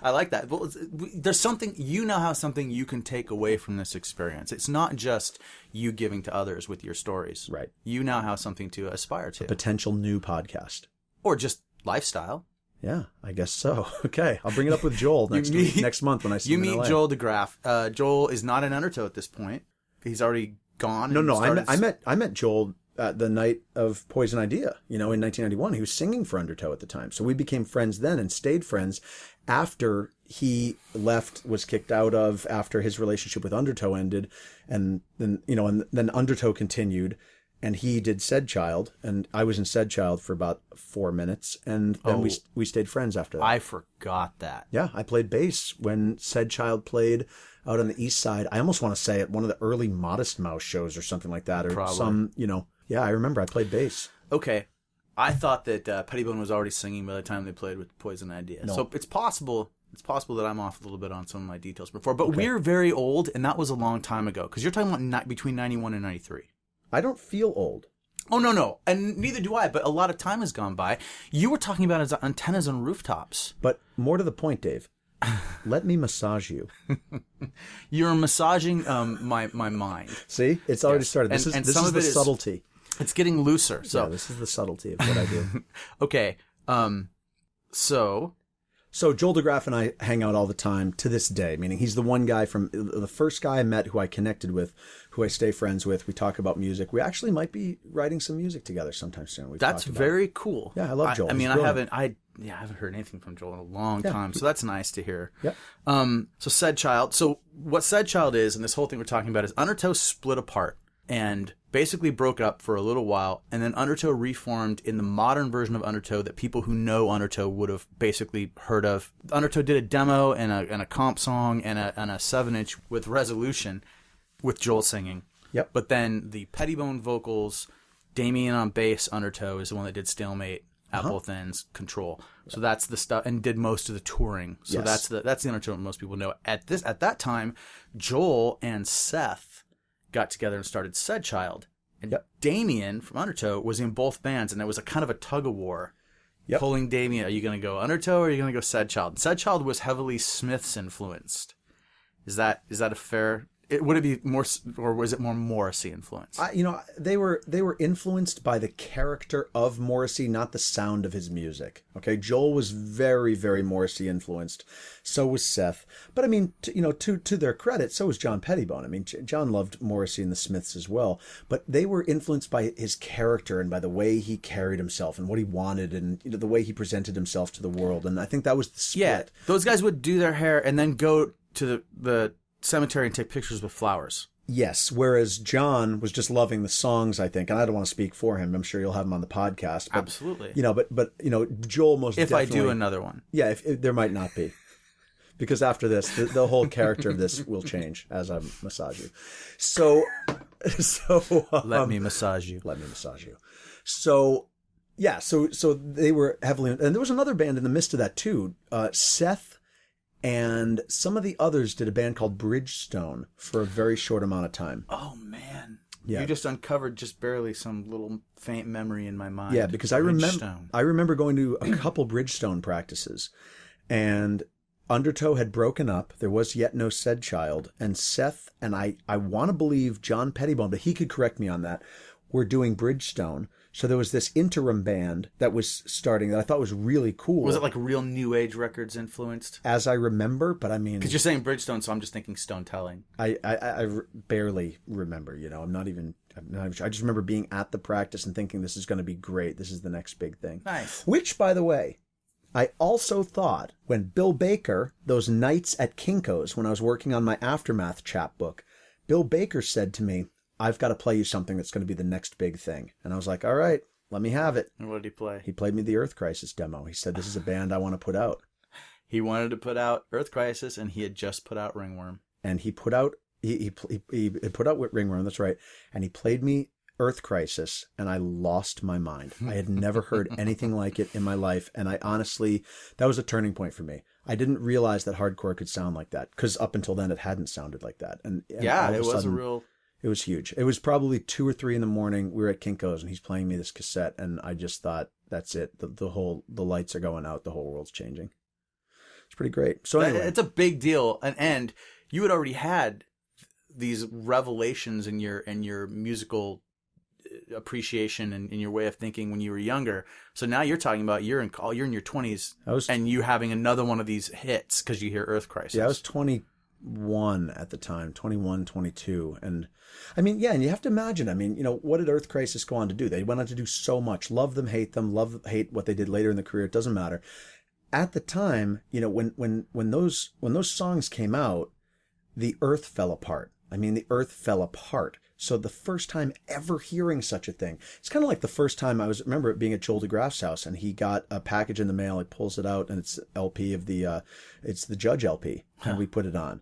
I like that. Well, there's something, you now have something you can take away from this experience. It's not just you giving to others with your stories. Right. You now have something to aspire to. A potential new podcast. Or just lifestyle. Yeah, I guess so. Okay, I'll bring it up with Joel next month when I see him in You meet LA. Joel DeGraff. Joel is not in Undertow at this point. He's already gone. No, I met Joel the night of Poison Idea, in 1991. He was singing for Undertow at the time. So we became friends then and stayed friends after he left, was kicked out of, after his relationship with Undertow ended. And then, and then Undertow continued. And he did Said Child, and I was in Said Child for about 4 minutes, and then we stayed friends after that. I forgot that. Yeah, I played bass when Said Child played out on the East Side. I almost want to say at one of the early Modest Mouse shows or something like that, or Probably. some, Yeah, I remember I played bass. Okay, I thought that Pettibone was already singing by the time they played with Poison Idea. No. So it's possible that I'm off a little bit on some of my details before, but we're very old, and that was a long time ago because you're talking about between 91 and 93. I don't feel old. Oh, no. And neither do I, but a lot of time has gone by. You were talking about his antennas on rooftops. But more to the point, Dave, let me massage you. You're massaging my mind. See? It's already started. This is the subtlety. It's getting looser. So yeah, this is the subtlety of what I do. Okay. So Joel DeGraff and I hang out all the time to this day, meaning he's the one guy from the first guy I met who I connected with, who I stay friends with. We talk about music. We actually might be writing some music together sometime soon. That's very cool. Yeah, I love Joel. I haven't heard anything from Joel in a long time, so that's nice to hear. Yep. So Said Child. So what Said Child is, and this whole thing we're talking about, is Undertow split apart and basically broke up for a little while, and then Undertow reformed in the modern version of Undertow that people who know Undertow would have basically heard of. Undertow did a demo and a comp song and a 7-inch with Resolution with Joel singing. Yep. But then the Pettibone vocals, Damien on bass, Undertow is the one that did Stalemate at both ends, Control. So that's the stuff, and did most of the touring. So Yes. that's the Undertow most people know. At that time, Joel and Seth got together and started Said Child. And Damien from Undertow was in both bands, and there was a kind of a tug-of-war pulling Damien. Are you going to go Undertow or are you going to go Said Child? Said Child was heavily Smiths influenced. Is that a fair... Would it be more, or was it more Morrissey influenced? They were influenced by the character of Morrissey, not the sound of his music. Okay, Joel was very, very Morrissey influenced. So was Seth. But I mean, to their credit, so was John Pettibone. I mean, John loved Morrissey and the Smiths as well. But they were influenced by his character and by the way he carried himself and what he wanted and the way he presented himself to the world. And I think that was the split. Yeah, those guys would do their hair and then go to the cemetery and take pictures with flowers. Yes, whereas John was just loving the songs, I think, and I don't want to speak for him. I'm sure you'll have him on the podcast. But, Absolutely. But Joel most definitely... If I do another one. Yeah, if there might not be. Because after this, the whole character of this will change as I massage you. So Let me massage you. Let me massage you. So, yeah, so they were heavily... And there was another band in the midst of that, too. Seth and some of the others did a band called Bridgestone for a very short amount of time. Oh, man. Yeah. You just uncovered just barely some little faint memory in my mind. Yeah, because I remember going to a couple Bridgestone practices, and Undertow had broken up. There was yet no Said Child, and Seth and I want to believe John Pettibone, but he could correct me on that, were doing Bridgestone. So there was this interim band that was starting that I thought was really cool. Was it like real New Age Records influenced? As I remember, but I mean... Because you're saying Bridgestone, so I'm just thinking Stone Telling. I barely remember, I'm not even sure. I just remember being at the practice and thinking this is going to be great. This is the next big thing. Nice. Which, by the way, I also thought when Bill Baker, those nights at Kinko's, when I was working on my Aftermath chapbook, Bill Baker said to me, I've got to play you something that's going to be the next big thing. And I was like, all right, let me have it. And what did he play? He played me the Earth Crisis demo. He said, this is a band I want to put out. He wanted to put out Earth Crisis, and he had just put out Ringworm. And he put out he put out Ringworm, that's right. And he played me Earth Crisis, and I lost my mind. I had never heard anything like it in my life. And I honestly, that was a turning point for me. I didn't realize that hardcore could sound like that, because up until then it hadn't sounded like that. And yeah, it was a real... It was huge. It was probably 2 or 3 in the morning. We were at Kinko's and he's playing me this cassette, and I just thought, that's it. The lights are going out. The whole world's changing. It's pretty great. So anyway, it's a big deal, and you had already had these revelations in your musical appreciation and in your way of thinking when you were younger. So now you're talking about you're in your 20s and you having another one of these hits because you hear Earth Crisis. Yeah, I was 21 at the time, 21, 22. And I mean, yeah, and you have to imagine, I mean, you know, what did Earth Crisis go on to do? They went on to do so much. Love them, hate what they did later in the career. It doesn't matter. At the time, you know, when those songs came out, the earth fell apart. I mean, the earth fell apart. So the first time ever hearing such a thing, it's kind of like the first time remember it being at Joel DeGraff's house, and he got a package in the mail. He pulls it out, and it's LP of it's the Judge LP, and we put it on.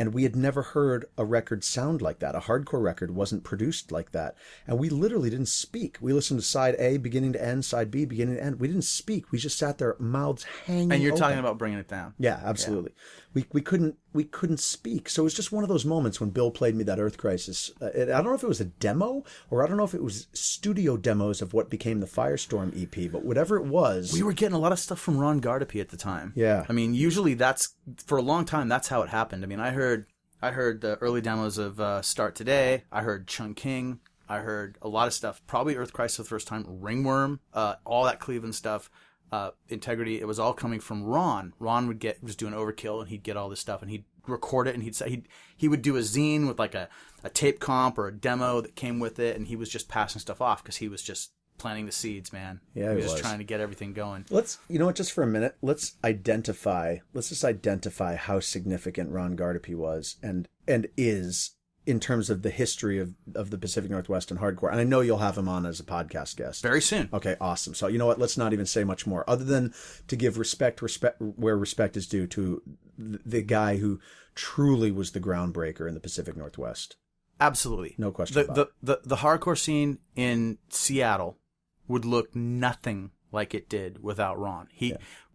And we had never heard a record sound like that. A hardcore record wasn't produced like that. And we literally didn't speak. We listened to side A beginning to end, side B beginning to end. We didn't speak. We just sat there, mouths hanging And you're open. talking about bringing it down. Yeah, absolutely. Yeah. We couldn't speak. So it was just one of those moments when Bill played me that Earth Crisis. I don't know if it was a demo, or I don't know if it was studio demos of what became the Firestorm EP, but whatever it was. We were getting a lot of stuff from Ron Gardapi at the time. Yeah. I mean, usually for a long time, that's how it happened. I mean, I heard the early demos of Start Today. I heard Chung King. I heard a lot of stuff. Probably Earth Crisis for the first time. Ringworm. All that Cleveland stuff. Integrity. It was all coming from Ron. Ron was doing Overkill, and he'd get all this stuff, and he'd record it, and he'd say he would do a zine with like a tape comp or a demo that came with it, and he was just passing stuff off because he was just planting the seeds, man. Yeah, he was just trying to get everything going. You know what, just for a minute, let's just identify how significant Ron Gardapi was and is in terms of the history of the Pacific Northwest and hardcore. And I know you'll have him on as a podcast guest. Very soon. Okay, awesome. So you know what, let's not even say much more other than to give respect where respect is due to the guy who truly was the groundbreaker in the Pacific Northwest. Absolutely. No question about it. The hardcore scene in Seattle would look nothing like it did without Ron.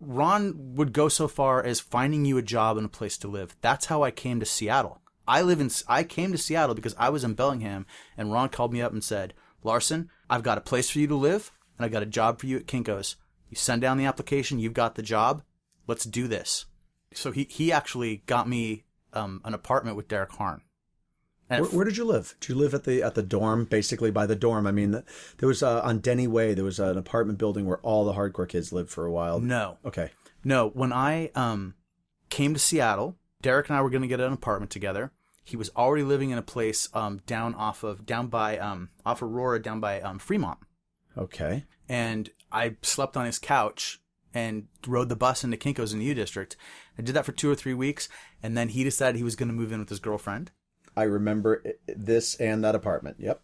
Ron would go so far as finding you a job and a place to live. That's how I came to Seattle. I came to Seattle because I was in Bellingham, and Ron called me up and said, Larson, I've got a place for you to live, and I got a job for you at Kinko's. You send down the application, you've got the job. Let's do this. So he actually got me an apartment with Derek Harn. Where did you live? Did you live at the dorm, basically by the dorm? I mean, there was on Denny Way, there was an apartment building where all the hardcore kids lived for a while. No. Okay. No, when I came to Seattle, Derek and I were going to get an apartment together. He was already living in a place down off Aurora, down by Fremont. Okay. And I slept on his couch and rode the bus into Kinko's in the U District. I did that for 2 or 3 weeks, and then he decided he was going to move in with his girlfriend. I remember this and that apartment. Yep.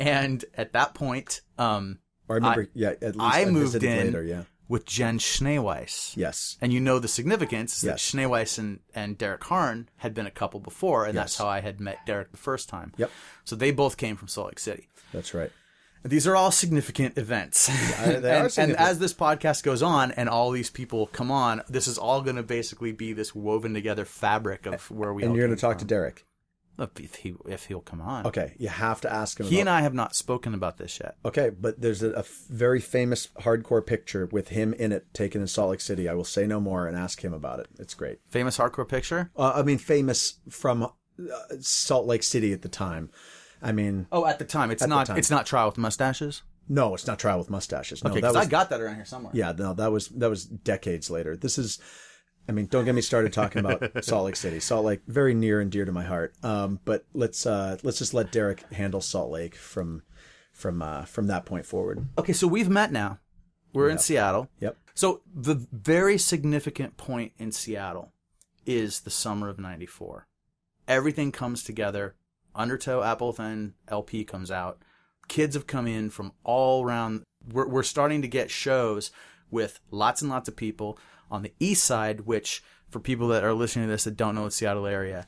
And at that point, I remember. At least I moved in later, yeah. with Jen Schneeweiss. Yes. And you know the significance is that Yes. Schneeweiss and Derek Harn had been a couple before, and Yes. that's how I had met Derek the first time. Yep. So they both came from Salt Lake City. That's right. These are all significant events. They are significant. And as this podcast goes on and all these people come on, this is all going to basically be this woven together fabric of where we all And you're going to talk to Derek. If he'll come on. Okay, you have to ask him. He and I have not spoken about this yet. Okay, but there's a very famous hardcore picture with him in it taken in Salt Lake City. I will say no more and ask him about it. It's great. Famous hardcore picture? Famous from Salt Lake City at the time. I mean... Oh, at the time. It's not Trial with Mustaches? No, it's not Trial with Mustaches. No, okay, because I got that around here somewhere. Yeah, no, that was decades later. This is... I mean, don't get me started talking about Salt Lake City. Salt Lake, very near and dear to my heart. But let's just let Derek handle Salt Lake from that point forward. Okay, so we've met now. We're in Seattle. Yep. So the very significant point in Seattle is the summer of '94. Everything comes together. Undertow Appleton LP comes out. Kids have come in from all around. We're starting to get shows with lots and lots of people. On the east side, which for people that are listening to this that don't know the Seattle area,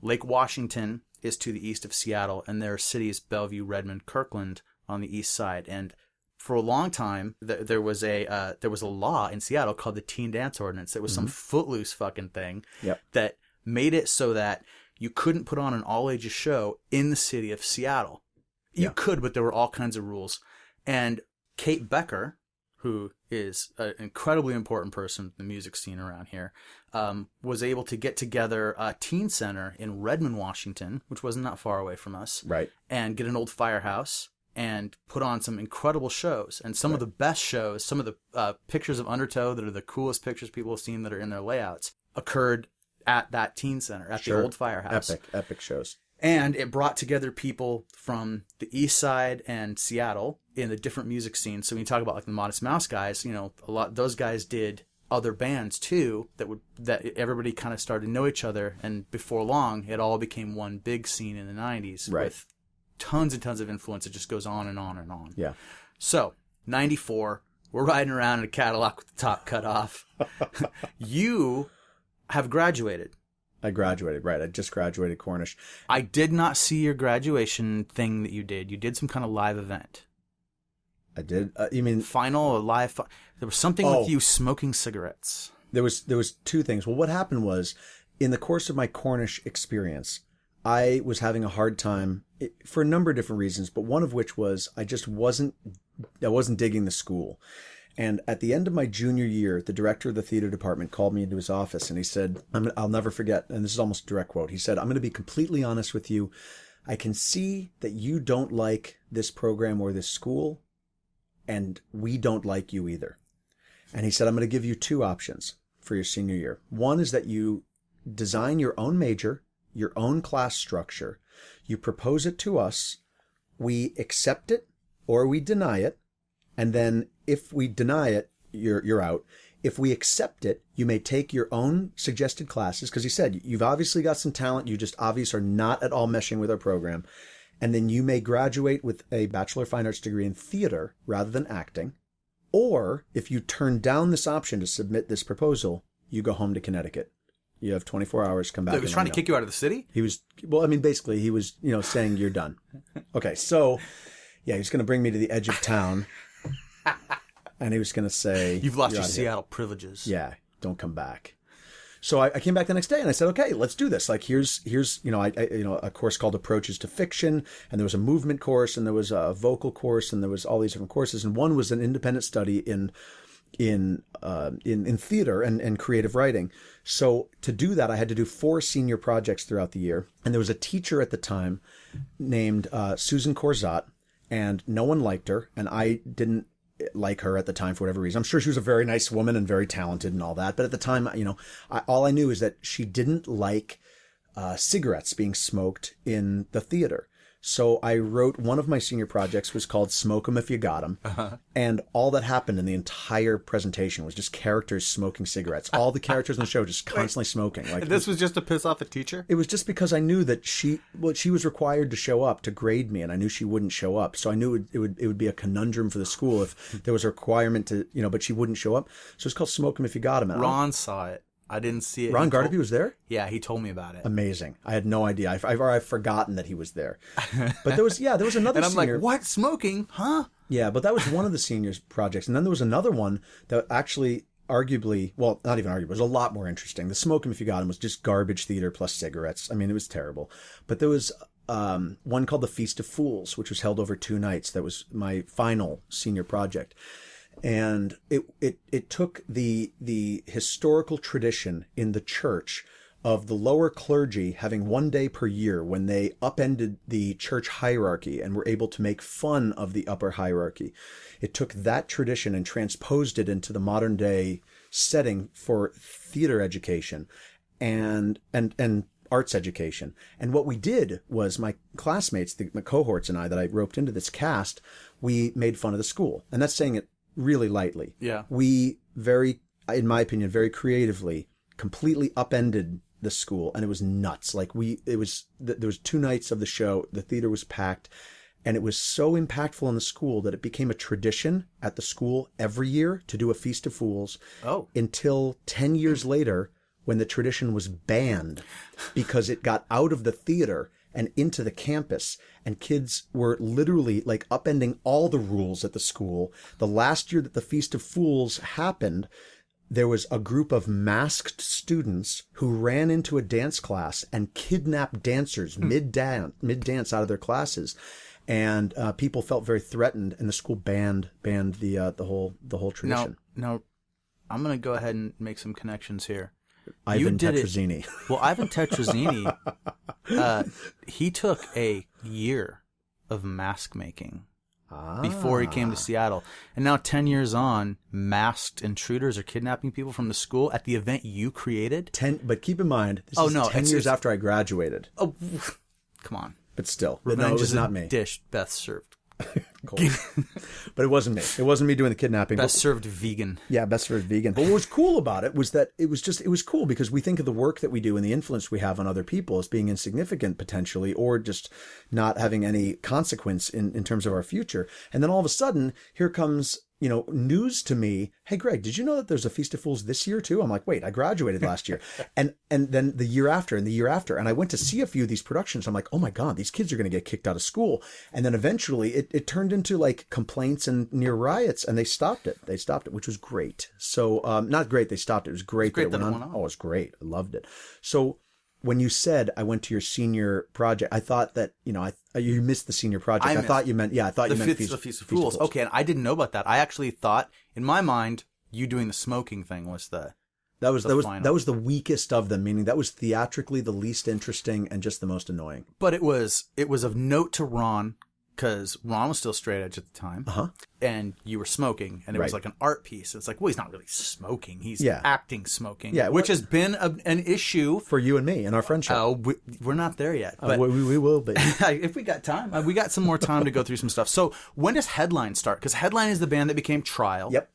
Lake Washington is to the east of Seattle, and there are cities Bellevue, Redmond, Kirkland on the east side. And for a long time, there was a law in Seattle called the Teen Dance Ordinance. It was some footloose fucking thing that made it so that you couldn't put on an all-ages show in the city of Seattle. You could, but there were all kinds of rules. And Kate Becker, who is an incredibly important person in the music scene around here, was able to get together a teen center in Redmond, Washington, which wasn't that far away from us, right? And get an old firehouse and put on some incredible shows. And some of the best shows, some of the pictures of Undertow that are the coolest pictures people have seen that are in their layouts, occurred at that teen center, at the old firehouse. Epic shows. And it brought together people from the East Side and Seattle in the different music scenes. So when you talk about like the Modest Mouse guys, a lot those guys did other bands too that everybody kind of started to know each other, and before long it all became one big scene in the 90s with tons and tons of influence. It just goes on and on and on. Yeah. So 94, we're riding around in a Cadillac with the top cut off. You have graduated. I graduated, right. I just graduated Cornish. I did not see your graduation thing that you did. You did some kind of live event. I did. You mean final, a live? There was something with you smoking cigarettes. There was two things. Well, what happened was, in the course of my Cornish experience, I was having a hard time for a number of different reasons, but one of which was I wasn't digging the school. And at the end of my junior year, the director of the theater department called me into his office and he said, I'll never forget, and this is almost a direct quote. He said, "I'm going to be completely honest with you. I can see that you don't like this program or this school, and we don't like you either." And he said, "I'm going to give you two options for your senior year. One is that you design your own major, your own class structure. You propose it to us. We accept it or we deny it. And then if we deny it, you're out. If we accept it, you may take your own suggested classes." Because he said, "You've obviously got some talent. You just obviously are not at all meshing with our program. And then you may graduate with a Bachelor of Fine Arts degree in theater rather than acting. Or if you turn down this option to submit this proposal, you go home to Connecticut. You have 24 hours, come back." He was trying to kick you out of the city? He was, basically he was, saying you're done. Okay. So yeah, he was going to bring me to the edge of town. And he was going to say, "You've lost your Seattle privileges." Yeah, don't come back. So I came back the next day and I said, "Okay, let's do this. Like here's a course called Approaches to Fiction, and there was a movement course, and there was a vocal course, and there was all these different courses, and one was an independent study in theater and creative writing. So to do that, I had to do 4 senior projects throughout the year, and there was a teacher at the time named Susan Corzat, and no one liked her, and I didn't like her at the time for whatever reason. I'm sure she was a very nice woman and very talented and all that. But at the time, all I knew is that she didn't like cigarettes being smoked in the theater. So I wrote, one of my senior projects was called Smoke 'em If You Got 'em. Uh-huh. And all that happened in the entire presentation was just characters smoking cigarettes. All the characters in the show just constantly smoking. Like, this was just to piss off a teacher? It was just because I knew that she was required to show up to grade me, and I knew she wouldn't show up. So I knew it would be a conundrum for the school if there was a requirement to, but she wouldn't show up. So it's called Smoke 'em If You Got 'em. Ron saw it. I didn't see it. Ron Gardapi was there? Yeah, he told me about it. Amazing. I had no idea. I've forgotten that he was there. But there was another and I'm senior. like, what? Smoking? Huh? Yeah, but that was one of the seniors' projects. And then there was another one that actually arguably, well, not even arguably, was a lot more interesting. The Smoke 'em If You Got 'em was just garbage theater plus cigarettes. I mean, it was terrible. But there was one called the Feast of Fools, which was held over 2 nights. That was my final senior project. And it took the historical tradition in the church of the lower clergy having 1 day per year when they upended the church hierarchy and were able to make fun of the upper hierarchy. It took that tradition and transposed it into the modern day setting for theater education and arts education. And what we did was my classmates, my cohorts and I that I roped into this cast, we made fun of the school. And that's saying it really lightly. Yeah. We in my opinion, very creatively, completely upended the school, and it was nuts. Like there was 2 nights of the show. The theater was packed, and it was so impactful in the school that it became a tradition at the school every year to do a Feast of Fools. Oh. Until 10 years later, when the tradition was banned because it got out of the theater and into the campus, and kids were literally like upending all the rules at the school. The last year that the Feast of Fools happened, there was a group of masked students who ran into a dance class and kidnapped dancers mid-dance out of their classes. And people felt very threatened, and the school banned the whole tradition. Now, I'm going to go ahead and make some connections here. Ivan Tetrazzini. Well, Ivan Tetrazzini, he took a year of mask making before he came to Seattle. And now 10 years on, masked intruders are kidnapping people from the school at the event you created. But keep in mind, this is 10 years after I graduated. Oh, come on. But still, Revenge it was is not a me. dish Beth served. Cool. But it wasn't me. It wasn't me doing the kidnapping. Best served vegan. Yeah, best served vegan. But what was cool about it was that it was cool because we think of the work that we do and the influence we have on other people as being insignificant potentially, or just not having any consequence in terms of our future. And then all of a sudden, here comes, news to me. Hey, Greg, did you know that there's a Feast of Fools this year too? I'm like, wait, I graduated last year. and then the year after and the year after. And I went to see a few of these productions. I'm like, oh my God, these kids are going to get kicked out of school. And then eventually it turned into like complaints and near riots, and they stopped it. They stopped it, which was great. So, not great. They stopped it. It was great. That it went on. Oh, it was great. I loved it. So, when you said I went to your senior project, I thought that, you missed the senior project. I thought you meant the Feast of Fools. Okay, and I didn't know about that. I actually thought, in my mind, you doing the smoking thing was that was the weakest of them, meaning that was theatrically the least interesting and just the most annoying. But it was of note to Ron, because Ron was still straight edge at the time, and you were smoking, and it was like an art piece. It's like, well, he's not really smoking; he's acting smoking, which has been an issue for you and me in our friendship. We're not there yet, but we will be if we got time. We got some more time to go through some stuff. So when does Headline start? Because Headline is the band that became Trial. Yep.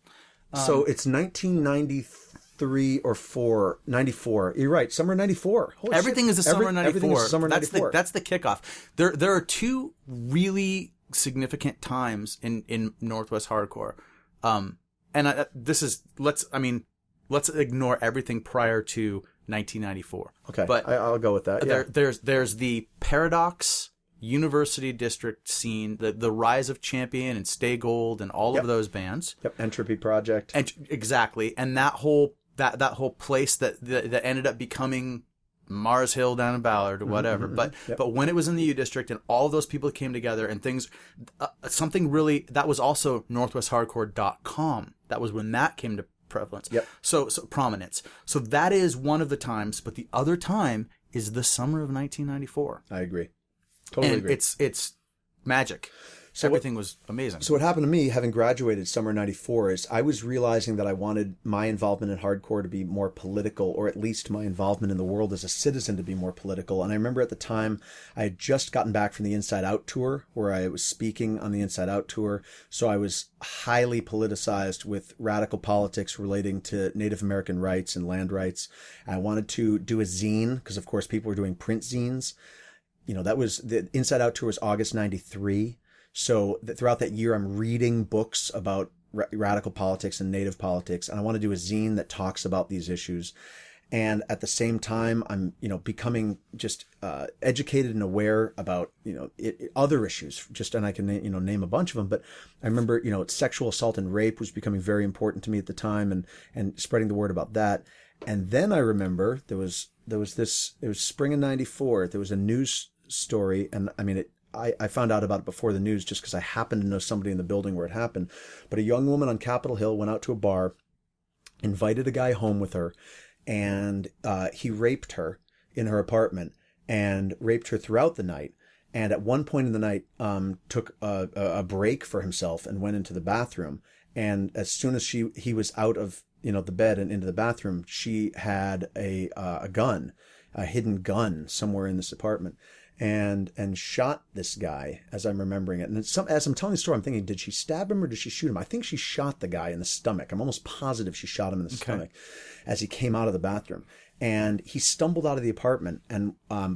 So it's 1993 or 94. You're right, summer 94. Everything is the summer 94. Everything is summer 94. That's the kickoff. There are two really significant times in Northwest hardcore, and let's ignore everything prior to 1994. Okay, but I'll go with that. Yeah. There's the Paradox University District scene, the rise of Champion and Stay Gold and all of those bands. Yep, Entropy Project. Exactly, and that whole place that ended up becoming Mars Hill down in Ballard or whatever. But when it was in the U District and all those people came together and things, something really, that was also NorthwestHardcore.com. That was when that came to prevalence. Yep. So prominence. So that is one of the times, but the other time is the summer of 1994. I agree. Totally agree. It's magic. So everything was amazing. So what happened to me, having graduated summer 94, is I was realizing that I wanted my involvement in hardcore to be more political, or at least my involvement in the world as a citizen to be more political. And I remember at the time, I had just gotten back from the Inside Out tour, where I was speaking on the Inside Out tour. So I was highly politicized with radical politics relating to Native American rights and land rights. I wanted to do a zine, because of course people were doing print zines. That was, the Inside Out tour was August 93. So throughout that year, I'm reading books about radical politics and native politics, and I want to do a zine that talks about these issues. And at the same time, I'm, becoming just educated and aware about, other issues. And I can, name a bunch of them. But I remember, sexual assault and rape was becoming very important to me at the time, and spreading the word about that. And then I remember there was this. It was spring of '94. There was a news story, and I found out about it before the news just because I happened to know somebody in the building where it happened. But a young woman on Capitol Hill went out to a bar, invited a guy home with her, and he raped her in her apartment and raped her throughout the night. And at one point in the night, took a break for himself and went into the bathroom. And as soon as he was out of the bed and into the bathroom, she had a gun, a hidden gun somewhere in this apartment. And shot this guy, as I'm remembering it. And as I'm telling the story, I'm thinking, did she stab him or did she shoot him? I think she shot the guy in the stomach. I'm almost positive she shot him in the stomach as he came out of the bathroom. And he stumbled out of the apartment and,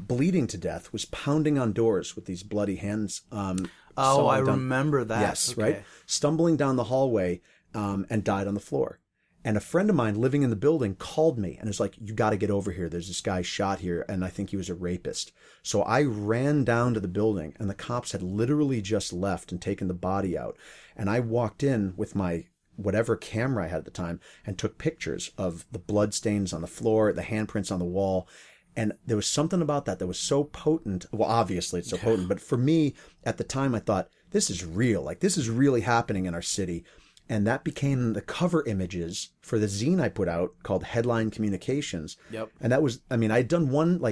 bleeding to death, was pounding on doors with these bloody hands. I remember that. Yes, right? Stumbling down the hallway, and died on the floor. And a friend of mine living in the building called me and was like, you got to get over here. There's this guy shot here, and I think he was a rapist. So I ran down to the building, and the cops had literally just left and taken the body out. And I walked in with my whatever camera I had at the time and took pictures of the blood stains on the floor, the handprints on the wall. And there was something about that was so potent. Well, obviously it's so potent, but for me at the time, I thought, this is real. Like, this is really happening in our city. And that became the cover images for the zine I put out called Headline Communications. Yep. And that was, I'd done one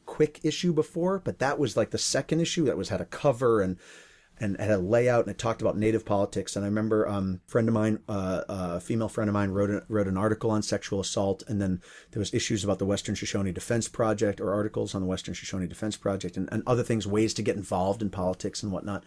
quick issue before, but that was the second issue that had a cover, and and had a layout, and it talked about native politics. And I remember a friend of mine, a female friend of mine, wrote an article on sexual assault, and then there was issues about the Western Shoshone Defense Project, or articles on the Western Shoshone Defense Project, and other things, ways to get involved in politics and whatnot.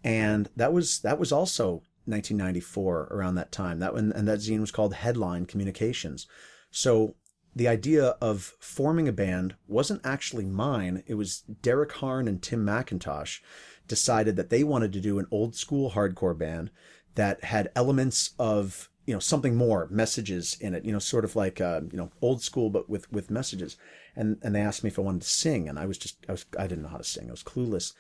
And that was also 1994, around that time. And that zine was called Headline Communications. So the idea of forming a band wasn't actually mine. It was Derek Harn and Tim McIntosh decided that they wanted to do an old school hardcore band that had elements of, something more, messages in it, sort of like, old school, but with messages. And they asked me if I wanted to sing. And I didn't know how to sing. I was clueless,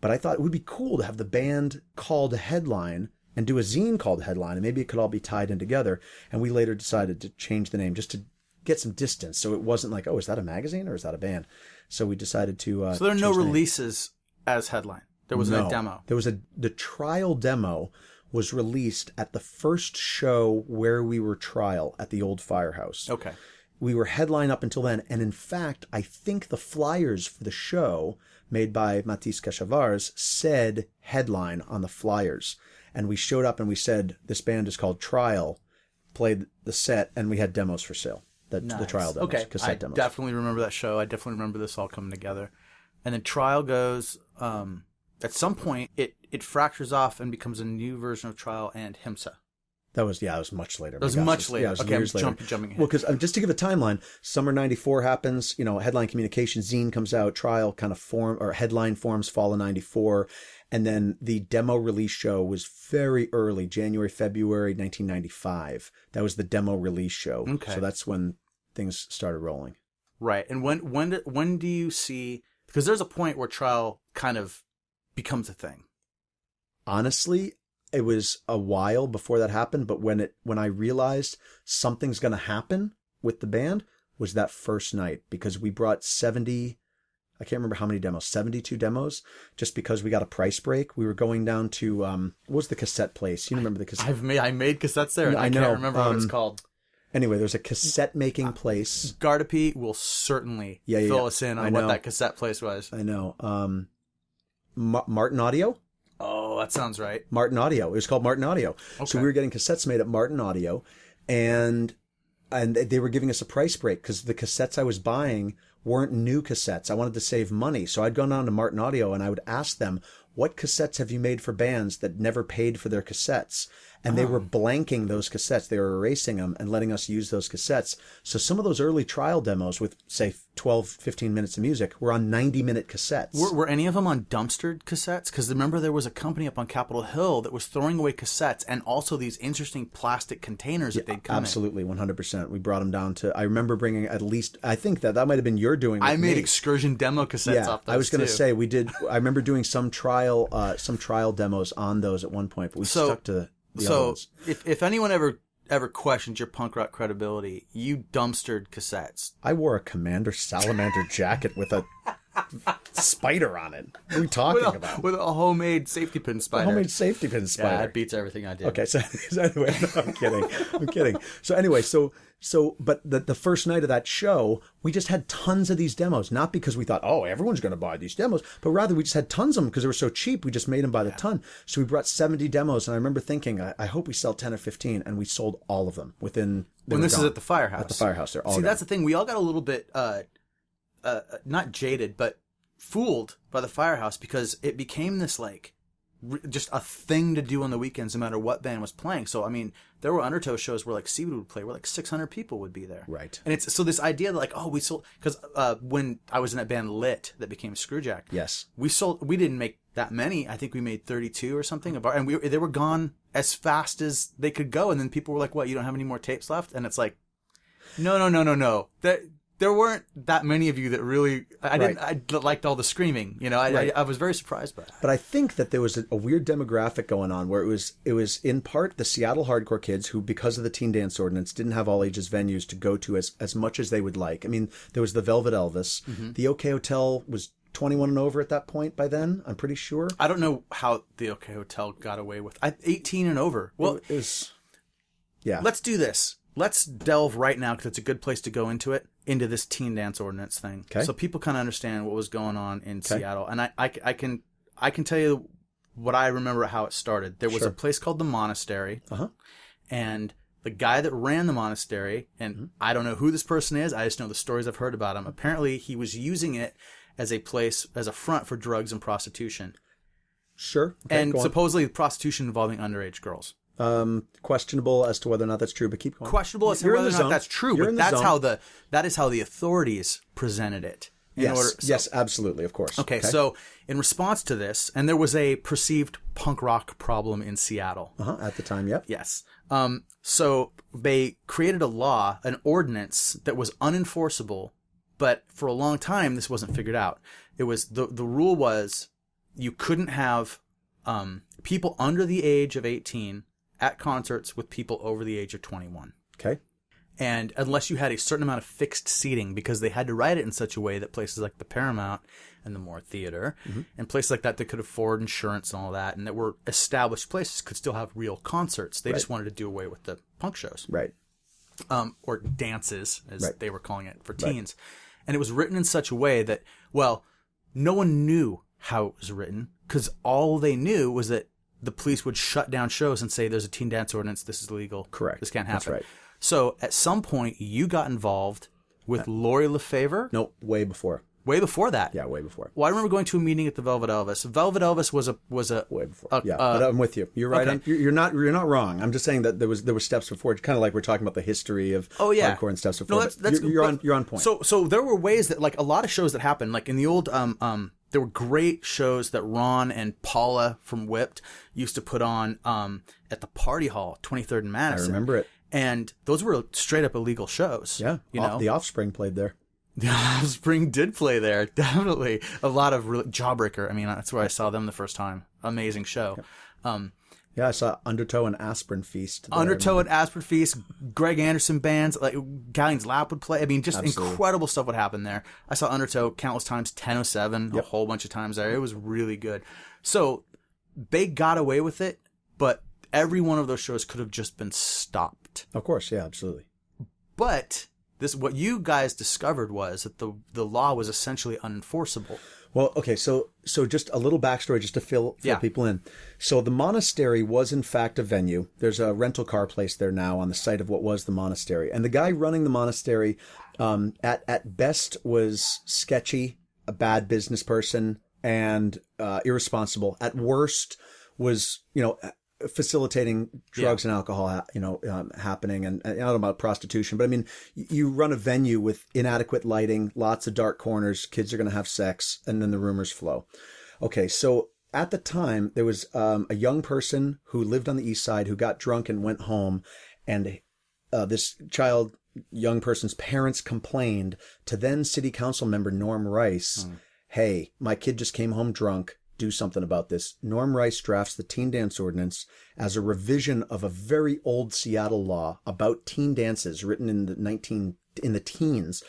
but I thought it would be cool to have the band called Headline and do a zine called Headline, and maybe it could all be tied in together. And we later decided to change the name just to get some distance, so it wasn't like, oh, is that a magazine or is that a band? So we decided to. So there are no releases as Headline. There was no demo. There was the trial demo was released at the first show where we were trial at the old Firehouse. Okay. We were Headline up until then, and in fact, I think the flyers for the show made by Mathis Cachavars said Headline on the flyers, and we showed up and we said this band is called Trial, played the set, and we had demos for sale. The trial demos, okay. cassette demos. I definitely remember that show. I definitely remember this all coming together. And then Trial goes, at some point, it fractures off and becomes a new version of Trial and Himsa. That was much later. That was much later. Yeah, it was okay, years later. Jumping ahead. Well, because just to give a timeline, summer 94 happens, Headline Communications zine comes out, Trial kind of Headline forms fall of 94. And then the demo release show was very early, January, February 1995. That was the demo release show. Okay. So that's when things started rolling. Right. And when do you see, because there's a point where Trial kind of becomes a thing. Honestly, it was a while before that happened, but when I realized something's going to happen with the band was that first night, because we brought 70, I can't remember how many demos, 72 demos, just because we got a price break. We were going down to, what was the cassette place? You remember the cassette? I made cassettes there. I can't remember what it's called. Anyway, there's a cassette making place. Gardapi will certainly fill us in on what that cassette place was. I know. Martin Audio? Oh, that sounds right. Martin Audio. It was called Martin Audio. Okay. So we were getting cassettes made at Martin Audio, and they were giving us a price break because the cassettes I was buying weren't new cassettes. I wanted to save money. So I'd gone down to Martin Audio and I would ask them, what cassettes have you made for bands that never paid for their cassettes? And they were blanking those cassettes. They were erasing them and letting us use those cassettes. So some of those early trial demos with, say, 12, 15 minutes of music were on 90-minute cassettes. Were any of them on dumpstered cassettes? Because remember there was a company up on Capitol Hill that was throwing away cassettes and also these interesting plastic containers that they'd come absolutely, 100%. We brought them down to, I remember bringing at least, I think that might have been your doing. I made Excursion demo cassettes off those, I was going to say, we did, I remember doing some trial demos on those at one point, but we stuck to the other ones. If anyone ever questions your punk rock credibility, you dumpstered cassettes. I wore a Commander Salamander jacket with a spider on it. What are we talking about? With a homemade safety pin spider. A homemade safety pin spider. Yeah, that beats everything I did. Okay, so anyway, no, I'm kidding. So anyway, but the first night of that show, we just had tons of these demos. Not because we thought, oh, everyone's going to buy these demos, but rather we just had tons of them because they were so cheap. We just made them by the ton. So we brought 70 demos, and I remember thinking, I hope we sell 10 or 15, and we sold all of them within. When this is at the Firehouse. At the Firehouse, they're all gone. That's the thing. We all got a little bit not jaded, but fooled by the Firehouse because it became this just a thing to do on the weekends no matter what band was playing. So, I mean, there were Undertow shows where Seaweed would play where 600 people would be there. Right. And it's so this idea that we sold, because when I was in that band Lit that became Screwjack. Yes. We didn't make that many. I think we made 32 or something. And they were gone as fast as they could go. And then people were like, what, you don't have any more tapes left? And it's like, no. There weren't that many of you that really. I liked all the screaming. I was very surprised by that. But I think that there was a weird demographic going on where it was in part the Seattle hardcore kids who, because of the teen dance ordinance, didn't have all ages venues to go to as much as they would like. I mean, there was the Velvet Elvis. Mm-hmm. The OK Hotel was 21 and over at that point by then, I'm pretty sure. I don't know how the OK Hotel got away with 18 and over. Well, it was, yeah. Let's do this. Let's delve right now, because it's a good place to go into this teen dance ordinance thing. Okay. So people kind of understand what was going on in Seattle. And I can tell you what I remember how it started. There was a place called the Monastery, and the guy that ran the monastery, and I don't know who this person is, I just know the stories I've heard about him. Apparently, he was using it as a place, as a front for drugs and prostitution. Sure. Okay, and supposedly prostitution involving underage girls. Questionable as to whether or not that's true, but keep going. Questionable as to whether or not that's true, but that is how the authorities presented it. Yes, absolutely, of course. Okay, so in response to this, and there was a perceived punk rock problem in Seattle. At the time, yep. Yes. So they created a law, an ordinance that was unenforceable, but for a long time this wasn't figured out. It was the rule was you couldn't have people under the age of 18 at concerts with people over the age of 21. Okay. And unless you had a certain amount of fixed seating, because they had to write it in such a way that places like the Paramount and the Moore Theater and places like that could afford insurance and all that, and that were established places could still have real concerts. They just wanted to do away with the punk shows. Right. Or dances, as they were calling it for teens. And it was written in such a way that, well, no one knew how it was written, because all they knew was that the police would shut down shows and say, there's a teen dance ordinance, this is illegal. Correct. This can't happen. That's right. So at some point, you got involved with Lori Lefevre. No, way before. Way before that. Yeah, way before. Well, I remember going to a meeting at the Velvet Elvis. Velvet Elvis was a way before. But I'm with you. You're right. Okay. You're not wrong. I'm just saying that there were steps before. It's kind of like we're talking about the history of hardcore and steps before. No, that's you're on point. So there were ways that, like, a lot of shows that happened, like in the old there were great shows that Ron and Paula from Whipped used to put on at the Party Hall, 23rd and Madison. I remember it. And those were straight up illegal shows. Yeah. You know? The Offspring played there. The Offspring did play there, definitely. A lot of Jawbreaker. I mean, that's where I saw them the first time. Amazing show. Yeah, I saw Undertow and Aspirin Feast. Undertow and Aspirin Feast, Greg Anderson bands, like Galleon's Lap would play. I mean, just incredible stuff would happen there. I saw Undertow countless times, 1007, a whole bunch of times there. It was really good. So they got away with it, but every one of those shows could have just been stopped. Of course, yeah, absolutely. But what you guys discovered was that the law was essentially unenforceable. Well, okay, so just a little backstory just to fill people in. So the monastery was in fact a venue. There's a rental car place there now on the site of what was the monastery. And the guy running the monastery at best was sketchy, a bad business person, and irresponsible. At worst was, facilitating drugs and alcohol, happening, and I don't know about prostitution, but I mean, you run a venue with inadequate lighting, lots of dark corners, kids are going to have sex, and then the rumors flow. Okay, so at the time, there was a young person who lived on the east side who got drunk and went home, and this young person's parents complained to then city council member Norm Rice, hey, my kid just came home drunk. Do something about this. Norm Rice drafts the teen dance ordinance as a revision of a very old Seattle law about teen dances written in the teens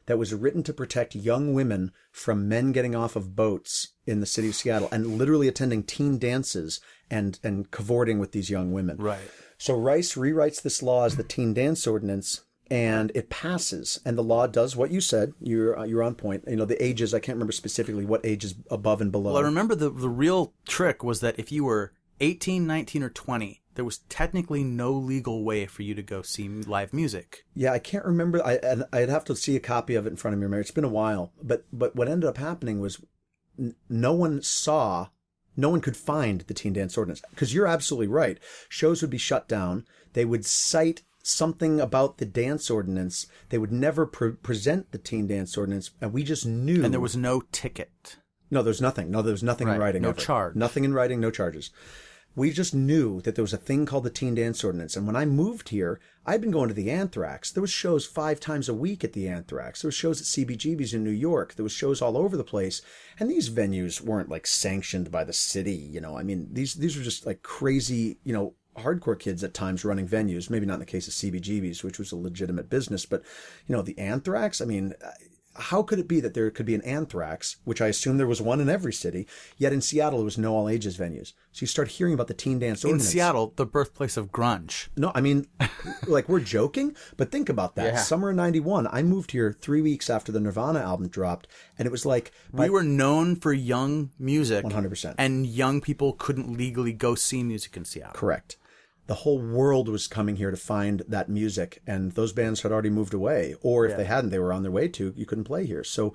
that was written to protect young women from men getting off of boats in the city of Seattle and literally attending teen dances and cavorting with these young women. Right. So Rice rewrites this law as the teen dance ordinance, and it passes, and the law does what you said. You're on point. The ages, I can't remember specifically what ages above and below. Well, I remember the real trick was that if you were 18, 19, or 20, there was technically no legal way for you to go see live music. Yeah, I can't remember. I'd have to see a copy of it in front of me. It's been a while. But what ended up happening was no one could find the teen dance ordinance. Because you're absolutely right. Shows would be shut down. They would cite something about the dance ordinance. They would never present the teen dance ordinance, and we just knew. And there was no ticket. No, there was nothing. No, there was nothing in writing. No ever. charge. Nothing in writing, no charges. We just knew that there was a thing called the teen dance ordinance. And when I moved here, I'd been going to the Anthrax. There was shows 5 times a week at the Anthrax. There was shows at CBGB's in New York. There was shows all over the place. And these venues weren't like sanctioned by the city. I mean, these were just like crazy, hardcore kids at times running venues, maybe not in the case of CBGB's, which was a legitimate business, but, the Anthrax, I mean, how could it be that there could be an Anthrax, which I assume there was one in every city, yet in Seattle there was no all ages venues? So you start hearing about the teen dance ordinance. In Seattle, the birthplace of grunge. No, I mean, like, we're joking, but think about that. Yeah. Summer of '91, I moved here 3 weeks after the Nirvana album dropped, and it was like... We were known for young music. 100%. And young people couldn't legally go see music in Seattle. Correct. The whole world was coming here to find that music, and those bands had already moved away. Or if they hadn't, they were on their way to. You couldn't play here. So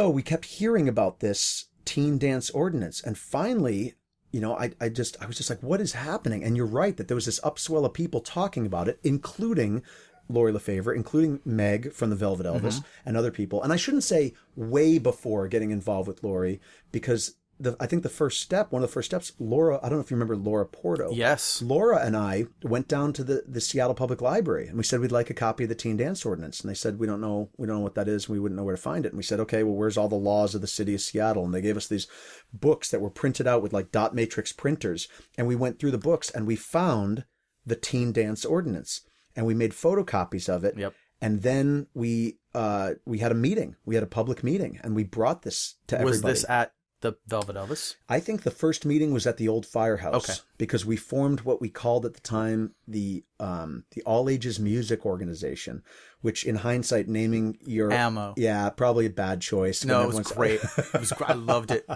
we kept hearing about this teen dance ordinance, and finally, you know, I was just like, what is happening? And you're right that there was this upswell of people talking about it, including Lori Lefevre, including Meg from the Velvet Elvis, and other people. And I shouldn't say way before getting involved with Lori, because I think one of the first steps, Laura, I don't know if you remember Laura Porto. Yes. Laura and I went down to the Seattle Public Library, and we said we'd like a copy of the Teen Dance Ordinance. And they said, we don't know what that is. We wouldn't know where to find it. And we said, okay, well, where's all the laws of the city of Seattle? And they gave us these books that were printed out with like dot matrix printers. And we went through the books and we found the Teen Dance Ordinance, and we made photocopies of it. Yep. And then we had a meeting. We had a public meeting, and we brought this to everybody. Was this at the Velvet Elvis? I think the first meeting was at the old firehouse. Okay. Because we formed what we called at the time the All Ages Music Organization, which in hindsight, naming your... Ammo. Yeah, probably a bad choice. No, it was great. I loved it.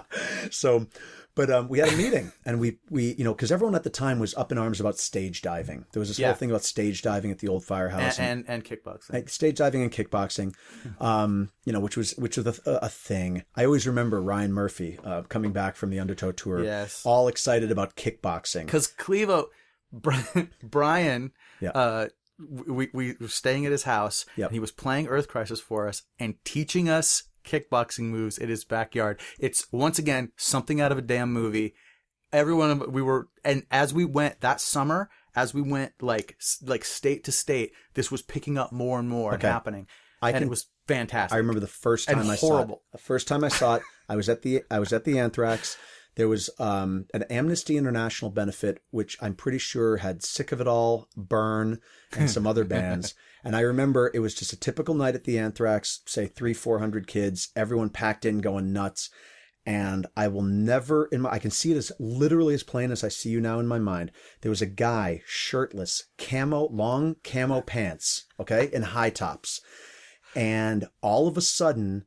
So... But we had a meeting, and we you know, because everyone at the time was up in arms about stage diving. There was this whole thing about stage diving at the old firehouse, and kickboxing. like stage diving and kickboxing, you know, which was a thing. I always remember Ryan Murphy coming back from the Undertow tour, all excited about kickboxing. Because Clevo, Brian, we were staying at his house, and he was playing Earth Crisis for us and teaching us kickboxing moves in his backyard. It's once again something out of a damn movie. And as we went that summer, as we went like state to state, this was picking up more and more and happening. It was fantastic. I remember the first time I saw it. The first time I saw it, I was at the Anthrax. There was an Amnesty International benefit, which I'm pretty sure had Sick of It All, Burn, and some other bands. And I remember it was just a typical night at the Anthrax, say 300-400 kids, everyone packed in, going nuts. And I will never, I can see it as literally as plain as I see you now in my mind. There was a guy, shirtless, long camo pants, okay, and high tops. And all of a sudden,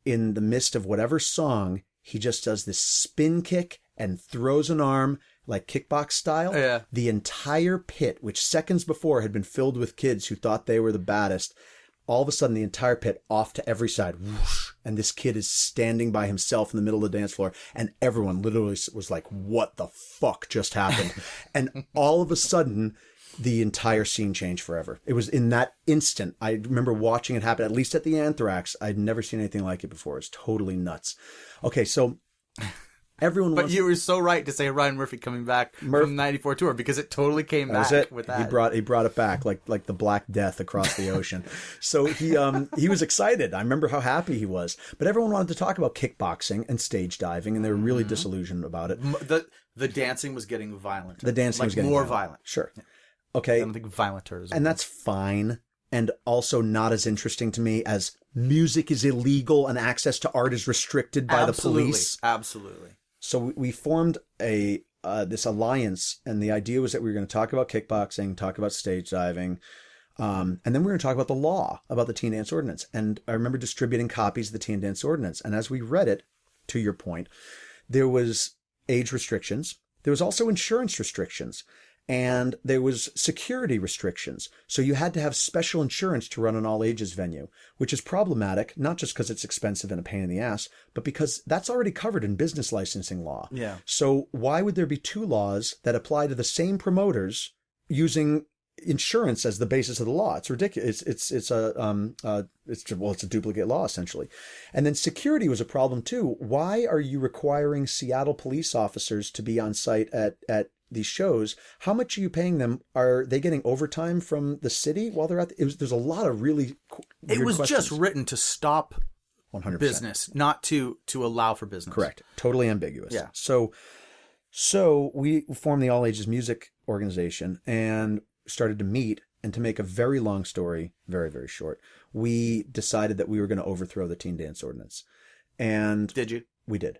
in the midst of whatever song, he just does this spin kick and throws an arm like kickbox style. Yeah. The entire pit, which seconds before had been filled with kids who thought they were the baddest, all of a sudden the entire pit off to every side. Whoosh, and this kid is standing by himself in the middle of the dance floor, and everyone literally was like, what the fuck just happened? And all of a sudden, the entire scene changed forever. It was in that instant. I remember watching it happen, at least at the Anthrax. I'd never seen anything like it before. It's totally nuts. Okay, so everyone But you were so right to say Ryan Murphy coming back from '94 tour, because it totally came back with that. He brought it back like the Black Death across the ocean. So he was excited. I remember how happy he was. But everyone wanted to talk about kickboxing and stage diving, and they were really disillusioned about it. The dancing was getting violent. The dancing was getting more violent. Sure. Okay. I don't think violenter is. And that's fine. And also not as interesting to me as music is illegal and access to art is restricted by the police. Absolutely. So we formed this alliance, and the idea was that we were going to talk about kickboxing, talk about stage diving, and then we were going to talk about the law, about the Teen Dance Ordinance. And I remember distributing copies of the Teen Dance Ordinance. And as we read it, to your point, there was age restrictions. There was also insurance restrictions. And there was security restrictions. So you had to have special insurance to run an all-ages venue, which is problematic, not just because it's expensive and a pain in the ass, but because that's already covered in business licensing law. Yeah. So why would there be two laws that apply to the same promoters using insurance as the basis of the law? It's ridiculous. It's a duplicate law, essentially. And then security was a problem too. Why are you requiring Seattle police officers to be on site at these shows? How much are you paying them? Are they getting overtime from the city while they're at there's a lot of really weird It was questions. just written to stop 100%. business, not to allow for business. Correct. Totally ambiguous. Yeah. So we formed the All Ages Music Organization and started to meet. And to make a very long story, very, very short, we decided that we were going to overthrow the teen dance ordinance. And did you? We did.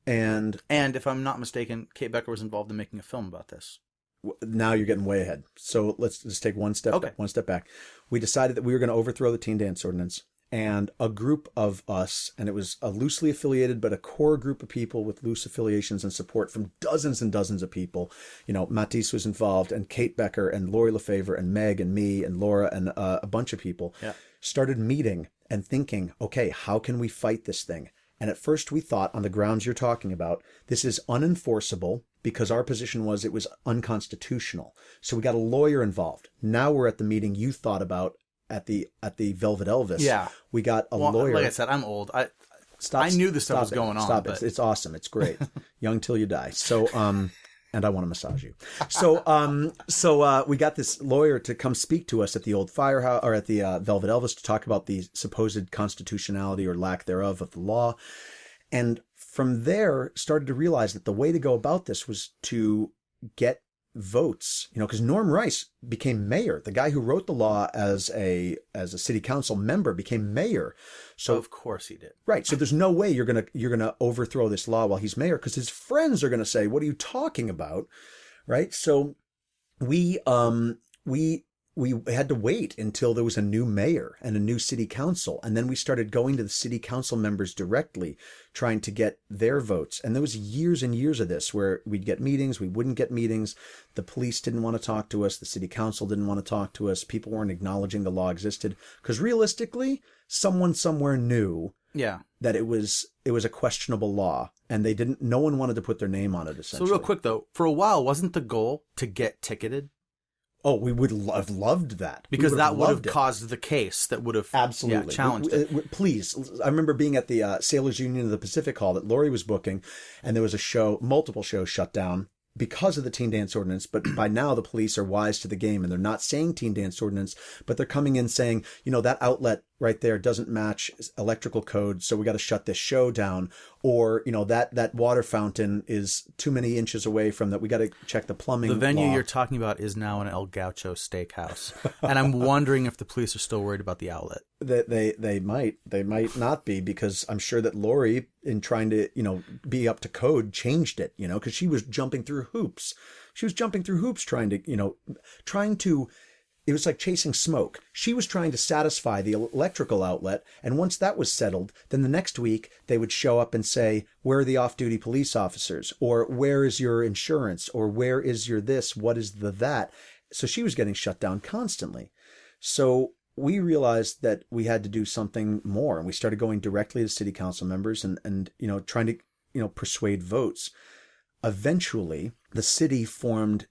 And if I'm not mistaken, Kate Becker was involved in making a film about this. Now you're getting way ahead. So let's just take one step back. We decided that we were going to overthrow the teen dance ordinance. And a group of us, and it was a loosely affiliated, but a core group of people with loose affiliations and support from dozens and dozens of people. You know, Matisse was involved, and Kate Becker, and Lori Lefevre, and Meg, and me, and Laura, and a bunch of people started meeting and thinking, okay, how can we fight this thing? And at first we thought, on the grounds you're talking about, this is unenforceable, because our position was it was unconstitutional. So we got a lawyer involved. Now we're at the meeting you thought about at the Velvet Elvis. Yeah. We got a lawyer. Like I said, I'm old. I knew this stuff was going on. Stop it. It's awesome. It's great. Young till you die. So, and I want to massage you. So we got this lawyer to come speak to us at the old firehouse, or at the Velvet Elvis, to talk about the supposed constitutionality or lack thereof of the law. And from there, started to realize that the way to go about this was to get votes, you know, because Norm Rice became mayor. The guy who wrote the law as a city council member became mayor. So of course he did. Right. So there's no way you're gonna overthrow this law while he's mayor, because his friends are gonna say, "What are you talking about?" Right. So we had to wait until there was a new mayor and a new city council. And then we started going to the city council members directly, trying to get their votes. And there was years and years of this where we'd get meetings, we wouldn't get meetings. The police didn't want to talk to us. The city council didn't want to talk to us. People weren't acknowledging the law existed. Because realistically, someone somewhere knew that it was a questionable law. And no one wanted to put their name on it, essentially. So real quick, though, for a while, wasn't the goal to get ticketed? Oh, we would have loved that. Because that would have caused the case that would have absolutely challenged it. Please. I remember being at the Sailors Union of the Pacific Hall that Lori was booking, and there was multiple shows shut down because of the teen dance ordinance. But by now the police are wise to the game, and they're not saying teen dance ordinance, but they're coming in saying, you know, that outlet right there doesn't match electrical code, so we got to shut this show down. Or, you know, that water fountain is too many inches away from that. We got to check the plumbing. The venue law. You're talking about is now an El Gaucho steakhouse. And I'm wondering if the police are still worried about the outlet. They might not be, because I'm sure that Lori, in trying to, you know, be up to code, changed it, you know, because she was jumping through hoops. She was jumping through hoops trying to, it was like chasing smoke. She was trying to satisfy the electrical outlet. And once that was settled, then the next week they would show up and say, where are the off-duty police officers? Or where is your insurance? Or where is your this? What is the that? So she was getting shut down constantly. So we realized that we had to do something more. And we started going directly to city council members and you know, trying to, you know, persuade votes. Eventually, the city formed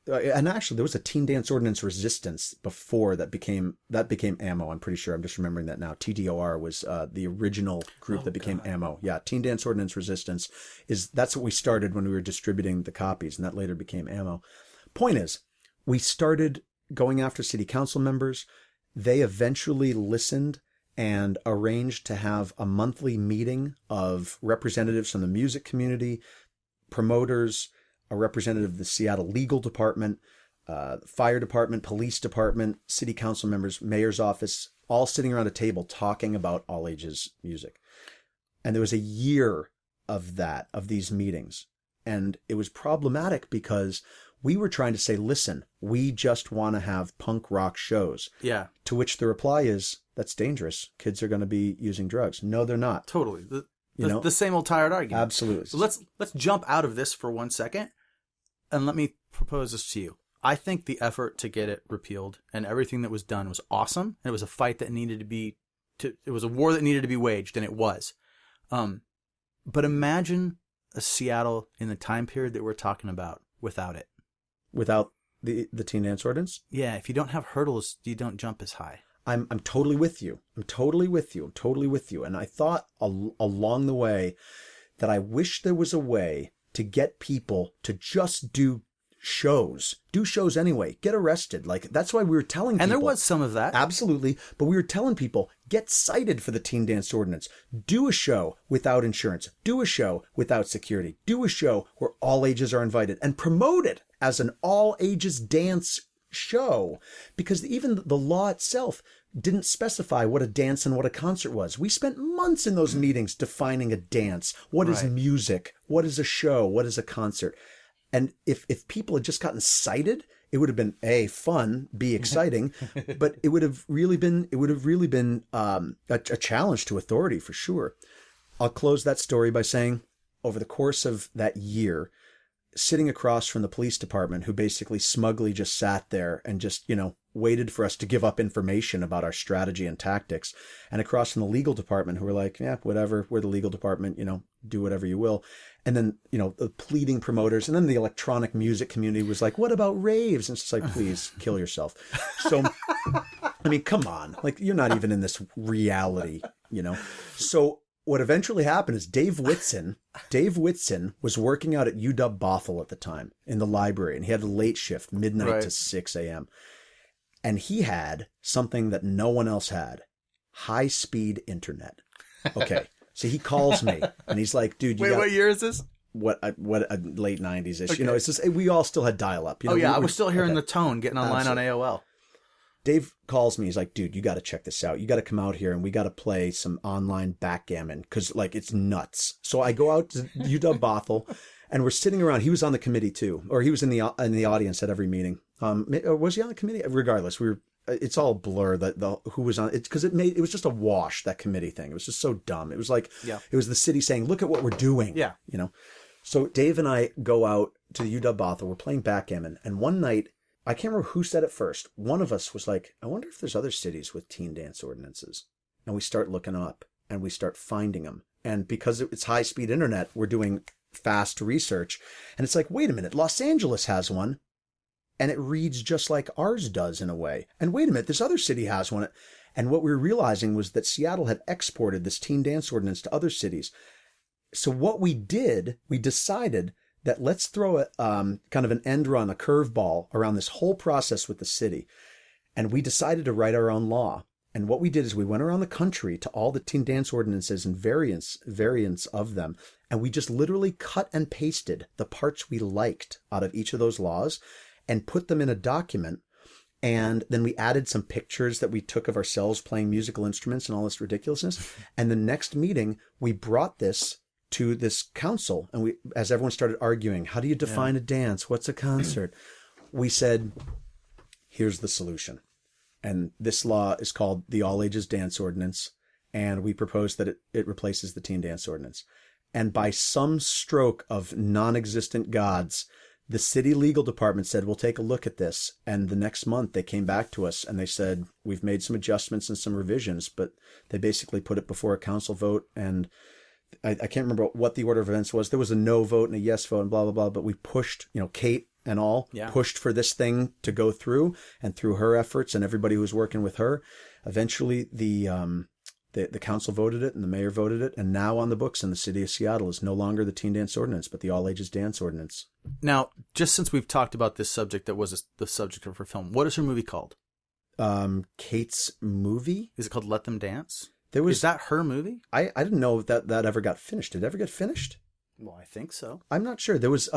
and actually, there was a teen dance ordinance resistance before that became AMO. I'm pretty sure. I'm just remembering that now. TDOR was the original group that became AMO. Yeah, teen dance ordinance resistance that's what we started when we were distributing the copies, and that later became AMO. Point is, we started going after city council members. They eventually listened and arranged to have a monthly meeting of representatives from the music community, promoters, a representative of the Seattle Legal Department, fire department, police department, city council members, mayor's office, all sitting around a table talking about all ages music. And there was a year of these meetings. And it was problematic because we were trying to say, listen, we just want to have punk rock shows. Yeah. To which the reply is, that's dangerous. Kids are going to be using drugs. No, they're not. Totally. The same old tired argument. Absolutely. So let's jump out of this for 1 second. And let me propose this to you. I think the effort to get it repealed and everything that was done was awesome. And it was a fight that it was a war that needed to be waged, and it was. But imagine a Seattle in the time period that we're talking about without it. Without the teen dance ordinance? Yeah, if you don't have hurdles, you don't jump as high. I'm totally with you. I'm totally with you. And I thought along the way that I wish there was a way to get people to just do shows anyway, get arrested. Like, that's why we were telling people. And there was some of that. Absolutely. But we were telling people, get cited for the teen dance ordinance. Do a show without insurance. Do a show without security. Do a show where all ages are invited, and promote it as an all ages dance show, because even the law itself didn't specify what a dance and what a concert was. We spent months in those meetings defining a dance. What is music? What is a show? What is a concert? And if people had just gotten cited, it would have been A, fun, B, exciting, but it would have really been a challenge to authority for sure. I'll close that story by saying, over the course of that year, sitting across from the police department, who basically smugly just sat there and just, waited for us to give up information about our strategy and tactics, and across from the legal department, who were like, yeah, whatever, we're the legal department, do whatever you will. And then, the pleading promoters, and then the electronic music community was like, what about raves? And it's just like, please kill yourself. So, I mean, come on, like, you're not even in this reality, So what eventually happened is Dave Whitson was working out at UW Bothell at the time in the library, and he had a late shift, midnight to 6 a.m. And he had something that no one else had: high-speed internet. Okay, so he calls me and he's like, "Dude, what year is this? What late 90s-ish? Okay. It's just we all still had dial-up. I was still hearing the tone getting online on AOL. Dave calls me. He's like, dude, you got to check this out. You got to come out here and we got to play some online backgammon because it's nuts. So I go out to UW Bothell and we're sitting around. He was on the committee too, or he was in the audience at every meeting. Or was he on the committee? Regardless, it's all blur the who was on it, because it was just a wash, that committee thing. It was just so dumb. It was like, it was the city saying, look at what we're doing. Yeah. So Dave and I go out to the UW Bothell. We're playing backgammon. And one night, I can't remember who said it first. One of us was like, I wonder if there's other cities with teen dance ordinances. And we start looking up and we start finding them. And because it's high-speed internet, we're doing fast research. And it's like, wait a minute, Los Angeles has one. And it reads just like ours does in a way. And wait a minute, this other city has one. And what we were realizing was that Seattle had exported this teen dance ordinance to other cities. So what we did, we decided that let's throw a kind of an end run, a curveball around this whole process with the city. And we decided to write our own law. And what we did is we went around the country to all the teen dance ordinances and variants of them. And we just literally cut and pasted the parts we liked out of each of those laws and put them in a document. And then we added some pictures that we took of ourselves playing musical instruments and all this ridiculousness. And the next meeting, we brought this to this council. And as everyone started arguing, how do you define a dance? What's a concert? We said, here's the solution. And this law is called the All Ages Dance Ordinance. And we propose that it replaces the Teen Dance Ordinance. And by some stroke of non-existent gods, the city legal department said, we'll take a look at this. And the next month they came back to us and they said, we've made some adjustments and some revisions, but they basically put it before a council vote. And I can't remember what the order of events was. There was a no vote and a yes vote and blah, blah, blah. But we pushed, Kate and all pushed for this thing to go through, and through her efforts and everybody who was working with her, eventually the council voted it and the mayor voted it. And now on the books in the city of Seattle is no longer the Teen Dance Ordinance, but the All Ages Dance Ordinance. Now, just since we've talked about this subject that was the subject of her film, what is her movie called? Kate's movie? Is it called Let Them Dance? Is that her movie? I didn't know that ever got finished. Did it ever get finished? Well, I think so. I'm not sure. There was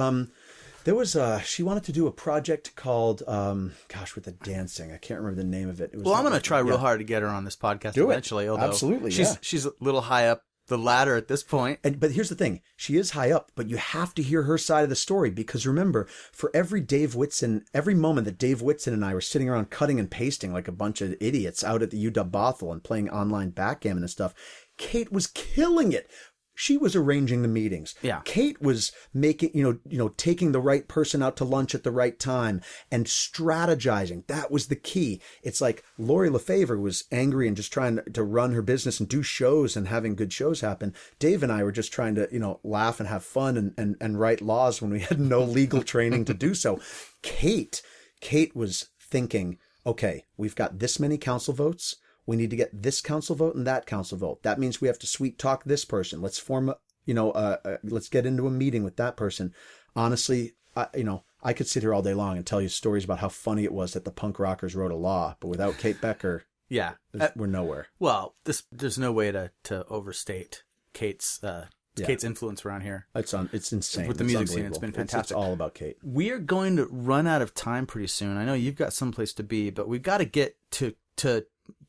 she wanted to do a project called with the dancing. I can't remember the name of it. I'm going to try real hard to get her on this podcast eventually. Although absolutely, she's a little high up the ladder at this point. But here's the thing. She is high up, but you have to hear her side of the story, because remember, for every moment that Dave Whitson and I were sitting around cutting and pasting like a bunch of idiots out at the UW Bothell and playing online backgammon and stuff, Kate was killing it. She was arranging the meetings. Yeah. Kate was making, taking the right person out to lunch at the right time and strategizing. That was the key. It's like Lori Lefevre was angry and just trying to run her business and do shows and having good shows happen. Dave and I were just trying to, laugh and have fun and write laws when we had no legal training to do so. Kate was thinking, okay, we've got this many council votes. We need to get this council vote and that council vote. That means we have to sweet talk this person. Let's form let's get into a meeting with that person. Honestly, I could sit here all day long and tell you stories about how funny it was that the punk rockers wrote a law, but without Kate Becker, we're nowhere. Well, there's no way to overstate Kate's Yeah. Kate's influence around here. It's insane. With the music scene, it's been fantastic. It's all about Kate. We are going to run out of time pretty soon. I know you've got someplace to be, but we've got to get to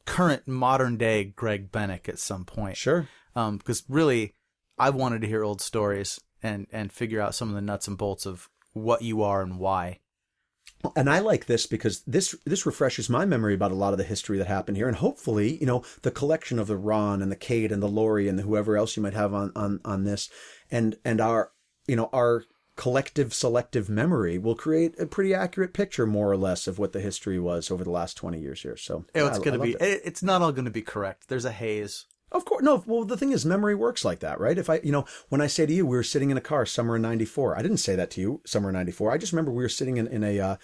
current modern day Greg Bennick at some point. Sure. Because really, I've wanted to hear old stories and figure out some of the nuts and bolts of what you are and why. And I like this because this refreshes my memory about a lot of the history that happened here. And hopefully, the collection of the Ron and the Kate and the Lori and the whoever else you might have on this and our collective selective memory will create a pretty accurate picture, more or less, of what the history was over the last 20 years here. So it's not all going to be correct. There's a haze. Of course. No, well, the thing is, memory works like that, right? If when I say to you, we were sitting in a car summer in '94, I didn't say that to you, summer in '94. I just remember we were sitting in a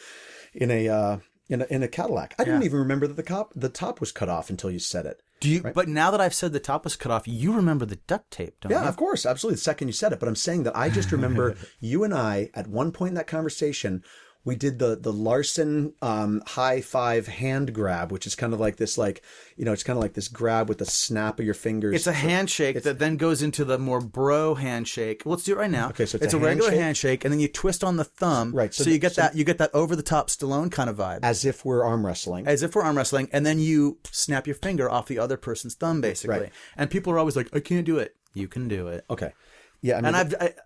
Cadillac. I didn't even remember that the top was cut off until you said it. Right? But now that I've said the top was cut off, you remember the duct tape, don't you? Yeah, of course. Absolutely. The second you said it. But I'm saying that I just remember you and I, at one point in that conversation, we did the Larson high five hand grab, which is kind of like this, it's kind of like this grab with the snap of your fingers. It's a handshake that then goes into the more bro handshake. Let's do it right now. Okay, so it's a regular handshake, and then you twist on the thumb. Right. So you get that over the top Stallone kind of vibe. As if we're arm wrestling. And then you snap your finger off the other person's thumb, basically. Right. And people are always like, I can't do it. You can do it. Okay. Yeah,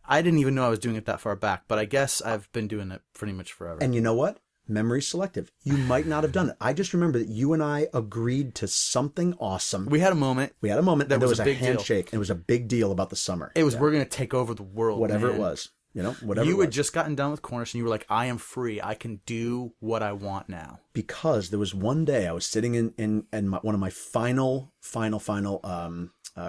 I didn't even know I was doing it that far back, but I guess I've been doing it pretty much forever. And you know what? Memory's selective. You might not have done it. I just remember that you and I agreed to something awesome. We had a moment. And there was a handshake. And it was a big deal about the summer. It was, we're going to take over the world. Whatever it was. Whatever. You had just gotten done with Cornish and you were like, I am free. I can do what I want now. Because there was one day I was sitting in one of my final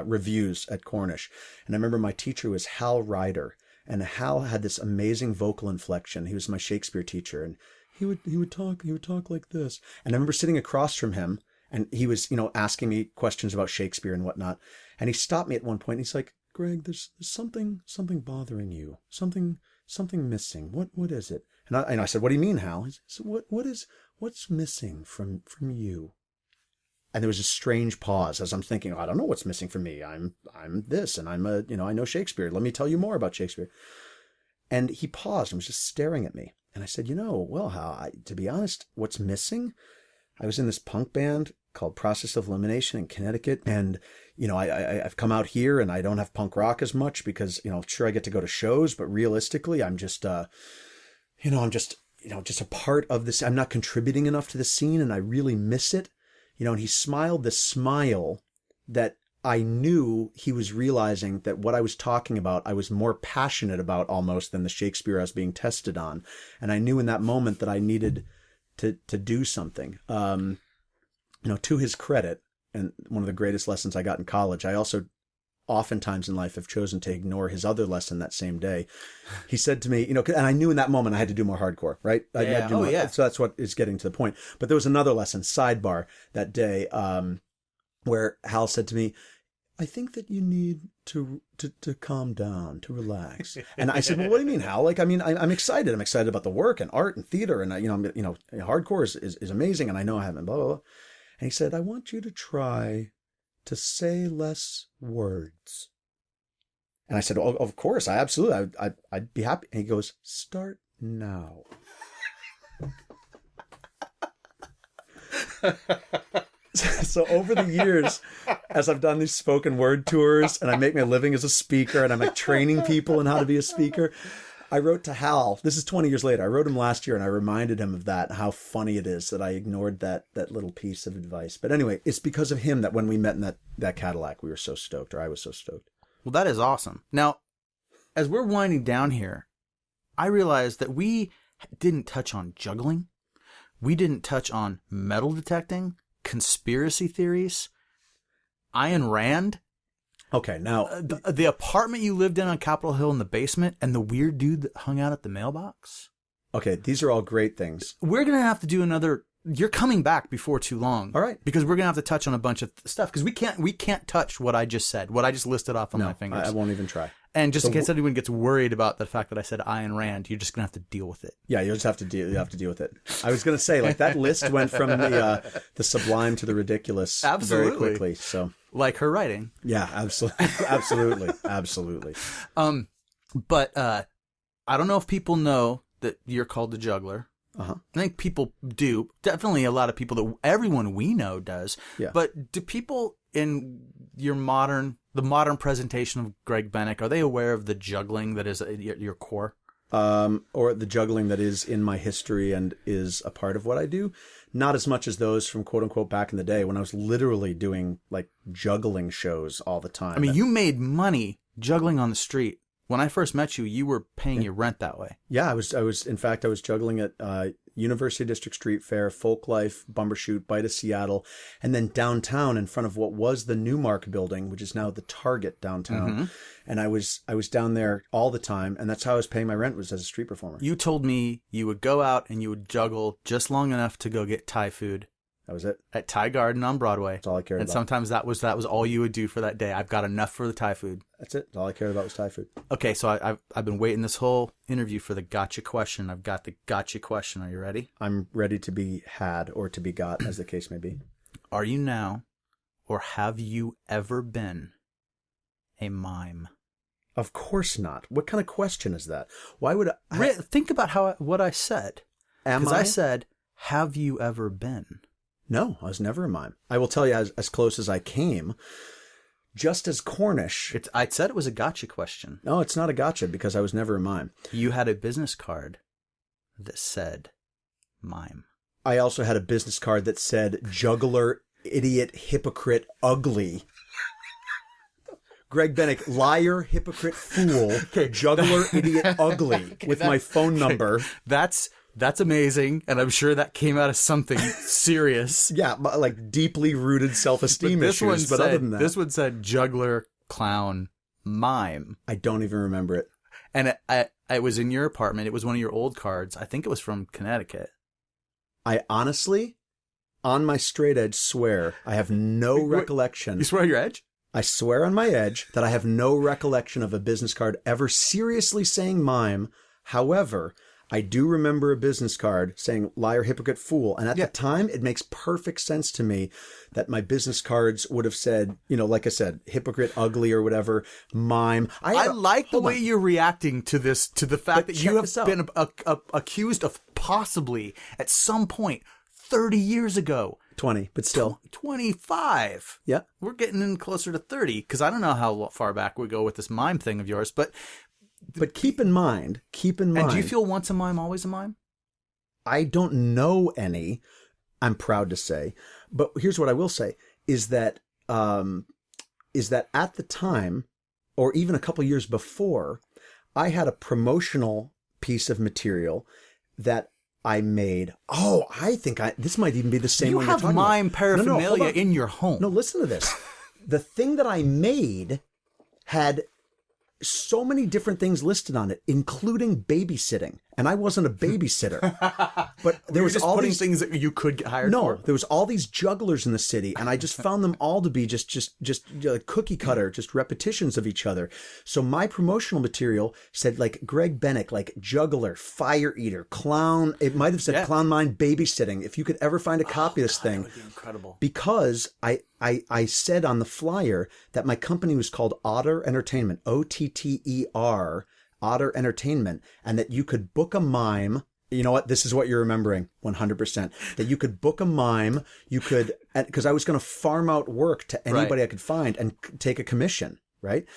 reviews at Cornish. And I remember my teacher was Hal Ryder. And Hal had this amazing vocal inflection. He was my Shakespeare teacher. And he would talk like this. And I remember sitting across from him and he was, asking me questions about Shakespeare and whatnot. And he stopped me at one point and he's like, Greg, there's something bothering you. Something missing. What is it? And I said, what do you mean, Hal? He said, what's missing from you? And there was a strange pause as I'm thinking, I don't know what's missing from me. I'm this, and I know Shakespeare. Let me tell you more about Shakespeare. And he paused and was just staring at me. And I said, well, Hal, to be honest, what's missing? I was in this punk band called Process of Elimination in Connecticut. And, I've come out here and I don't have punk rock as much because, sure, I get to go to shows, but realistically, I'm just a part of this. I'm not contributing enough to the scene and I really miss it. And he smiled this smile that I knew he was realizing that what I was talking about, I was more passionate about almost than the Shakespeare I was being tested on. And I knew in that moment that I needed to do something. To his credit, and one of the greatest lessons I got in college, I also oftentimes in life have chosen to ignore his other lesson that same day. He said to me, and I knew in that moment I had to do more hardcore, right? So that's what is getting to the point. But there was another lesson, sidebar, that day, where Hal said to me, I think that you need to calm down, to relax. And I said, well, what do you mean, Hal? I'm excited. I'm excited about the work and art and theater. And hardcore is amazing. And I know I haven't, blah, blah, blah. And he said, I want you to try to say less words. And I said, of course, I'd be happy. And he goes, start now. So over the years, as I've done these spoken word tours and I make my living as a speaker and I'm like training people in how to be a speaker, I wrote to Hal. This is 20 years later. I wrote him last year and I reminded him of that, how funny it is that I ignored that little piece of advice. But anyway, it's because of him that when we met in that Cadillac, we were so stoked, or I was so stoked. Well, that is awesome. Now, as we're winding down here, I realized that we didn't touch on juggling. We didn't touch on metal detecting, conspiracy theories, Ayn Rand. Okay, now the apartment you lived in on Capitol Hill in the basement and the weird dude that hung out at the mailbox. Okay, these are all great things. We're going to have to do another. You're coming back before too long. All right. Because we're going to have to touch on a bunch of stuff because we can't touch what I just said, what I just listed off on my fingers. I won't even try. And just in case anyone gets worried about the fact that I said Ayn Rand, you're just going to have to deal with it. Yeah, you have to deal with it. I was going to say, that list went from the sublime to the ridiculous Absolutely. very quickly. So like her writing. Yeah, absolutely. Absolutely. Absolutely. But I don't know if people know that you're called the juggler. Uh-huh. I think people do. Definitely a lot of people that everyone we know does. Yeah. But do people in the modern presentation of Greg Bennick, are they aware of the juggling that is at your core? Or the juggling that is in my history and is a part of what I do? Not as much as those from quote unquote back in the day when I was literally doing like juggling shows all the time. I mean, you made money juggling on the street. When I first met you, you were paying your rent that way. Yeah, I was. In fact, I was juggling at University District Street Fair, Folklife, Bumbershoot, Bite of Seattle, and then downtown in front of what was the Newmark building, which is now the Target downtown. Mm-hmm. And I was down there all the time, and that's how I was paying my rent, was as a street performer. You told me you would go out and you would juggle just long enough to go get Thai food. That was it. At Thai Garden on Broadway. That's all I cared about. And sometimes that was all you would do for that day. I've got enough for the Thai food. That's it. That's all I cared about was Thai food. Okay, so I've been waiting this whole interview for the gotcha question. I've got the gotcha question. Are you ready? I'm ready to be had or to be got, as the case may be. Are you now, or have you ever been, a mime? Of course not. What kind of question is that? Why would I... Think about what I said. Because I said, have you ever been? No, I was never a mime. I will tell you as close as I came. Just as Cornish... I said it was a gotcha question. No, it's not a gotcha because I was never a mime. You had a business card that said mime. I also had a business card that said juggler, idiot, hypocrite, ugly. Greg Bennick, liar, hypocrite, fool, juggler, idiot, ugly, with my phone number. That's amazing, and I'm sure that came out of something serious. Yeah, like deeply rooted self-esteem issues, but other than that. This one said juggler, clown, mime. I don't even remember it. And it was in your apartment. It was one of your old cards. I think it was from Connecticut. I honestly, on my straight edge, swear I have no recollection. You swear on your edge? I swear on my edge that I have no recollection of a business card ever seriously saying mime. However, I do remember a business card saying liar, hypocrite, fool. And at the time, it makes perfect sense to me that my business cards would have said, like I said, hypocrite, ugly, or whatever, mime. I like the way you're reacting to this, to the fact that you have been accused of possibly at some point 30 years ago. 20, but still. 25. Yeah. We're getting in closer to 30 because I don't know how far back we go with this mime thing of yours, but keep in mind. And do you feel once a mime, always a mime? I don't know any, I'm proud to say. But here's what I will say, is that at the time, or even a couple years before, I had a promotional piece of material that I made. Oh, I think this might even be the same one you're talking about. You have mime paraphernalia in your home. No, listen to this. The thing that I made had so many different things listed on it, including babysitting. And I wasn't a babysitter. But there was all these things that you could get hired for. No, there was all these jugglers in the city, and I just found them all to be just cookie cutter, just repetitions of each other. So my promotional material said like Greg Bennick, like juggler, fire eater, clown. It might have said clown mime, babysitting. If you could ever find a copy of this thing, that would be incredible. Because I said on the flyer that my company was called Otter Entertainment, OTTER. Otter Entertainment, and that you could book a mime. You know what? This is what you're remembering 100%. That you could book a mime. You could, because I was going to farm out work to anybody I could find and take a commission, right?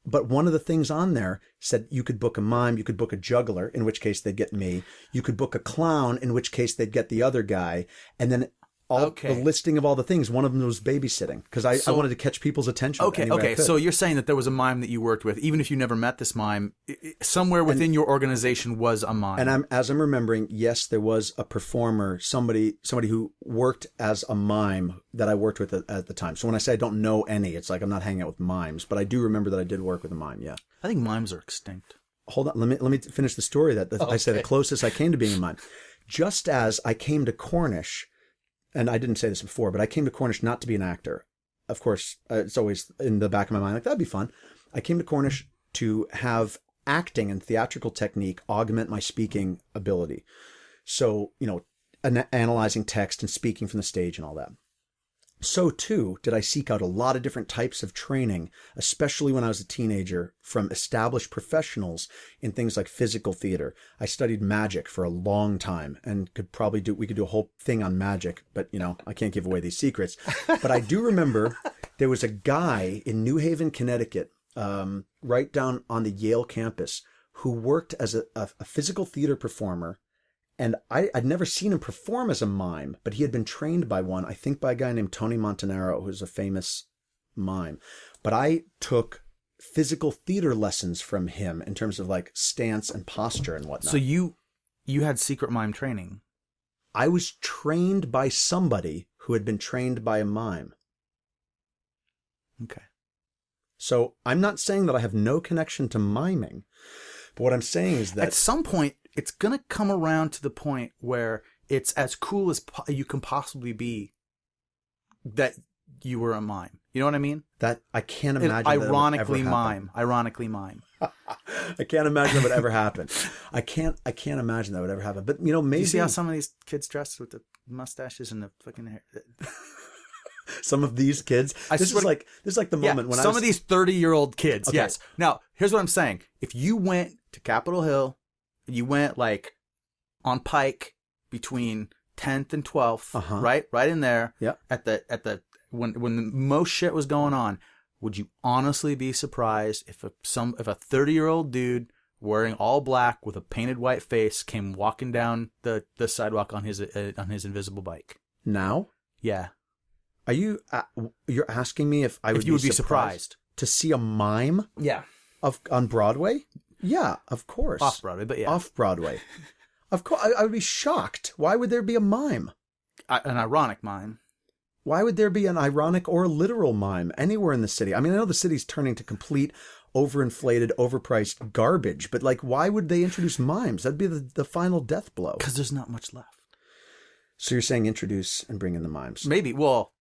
But one of the things on there said you could book a mime, you could book a juggler, in which case they'd get me. You could book a clown, in which case they'd get the other guy. And then the listing of all the things, one of them was babysitting, because I wanted to catch people's attention. Okay. So you're saying that there was a mime that you worked with, even if you never met this mime, somewhere within your organization was a mime. And as I'm remembering, yes, there was a performer, somebody who worked as a mime that I worked with at the time. So when I say I don't know any, it's like I'm not hanging out with mimes, but I do remember that I did work with a mime. Yeah. I think mimes are extinct. Hold on, let me finish the story that I said the closest I came to being a mime. Just as I came to Cornish. And I didn't say this before, but I came to Cornish not to be an actor. Of course, it's always in the back of my mind, like, that'd be fun. I came to Cornish to have acting and theatrical technique augment my speaking ability. So, analyzing text and speaking from the stage and all that. so too did I seek out a lot of different types of training, especially when I was a teenager, from established professionals in things like physical theater. I studied magic for a long time and we could do a whole thing on magic, but I can't give away these secrets. But I do remember there was a guy in New Haven, Connecticut, right down on the Yale campus, who worked as a physical theater performer. And I'd never seen him perform as a mime, but he had been trained by one, I think by a guy named Tony Montanaro, who's a famous mime. But I took physical theater lessons from him in terms of like stance and posture and whatnot. So you had secret mime training. I was trained by somebody who had been trained by a mime. Okay. So I'm not saying that I have no connection to miming, but what I'm saying is that at some point, it's going to come around to the point where it's as cool as you can possibly be that you were a mime. You know what I mean? That I can't imagine. Ironically mime. I can't imagine that would ever happen. I can't imagine that would ever happen. But maybe. Do you see how some of these kids dress with the mustaches and the fucking hair? Some of these kids. This is like the moment when some of these 30-year-old kids. Okay. Yes. Now here's what I'm saying. If you went to Capitol Hill, you went like on Pike between 10th and 12th, right in there. Yeah. At the when the most shit was going on, would you honestly be surprised if a 30-year-old dude wearing all black with a painted white face came walking down the sidewalk on his invisible bike? Now? Yeah. Are you're asking me if I would you would be surprised to see a mime? Yeah. On Broadway? Yeah, of course. Off Broadway, but yeah. Off Broadway. Of course, I would be shocked. Why would there be a mime? An ironic mime. Why would there be an ironic or literal mime anywhere in the city? I mean, I know the city's turning to complete overinflated, overpriced garbage, but like, why would they introduce mimes? That'd be the final death blow. Because there's not much left. So you're saying introduce and bring in the mimes? Maybe. Well,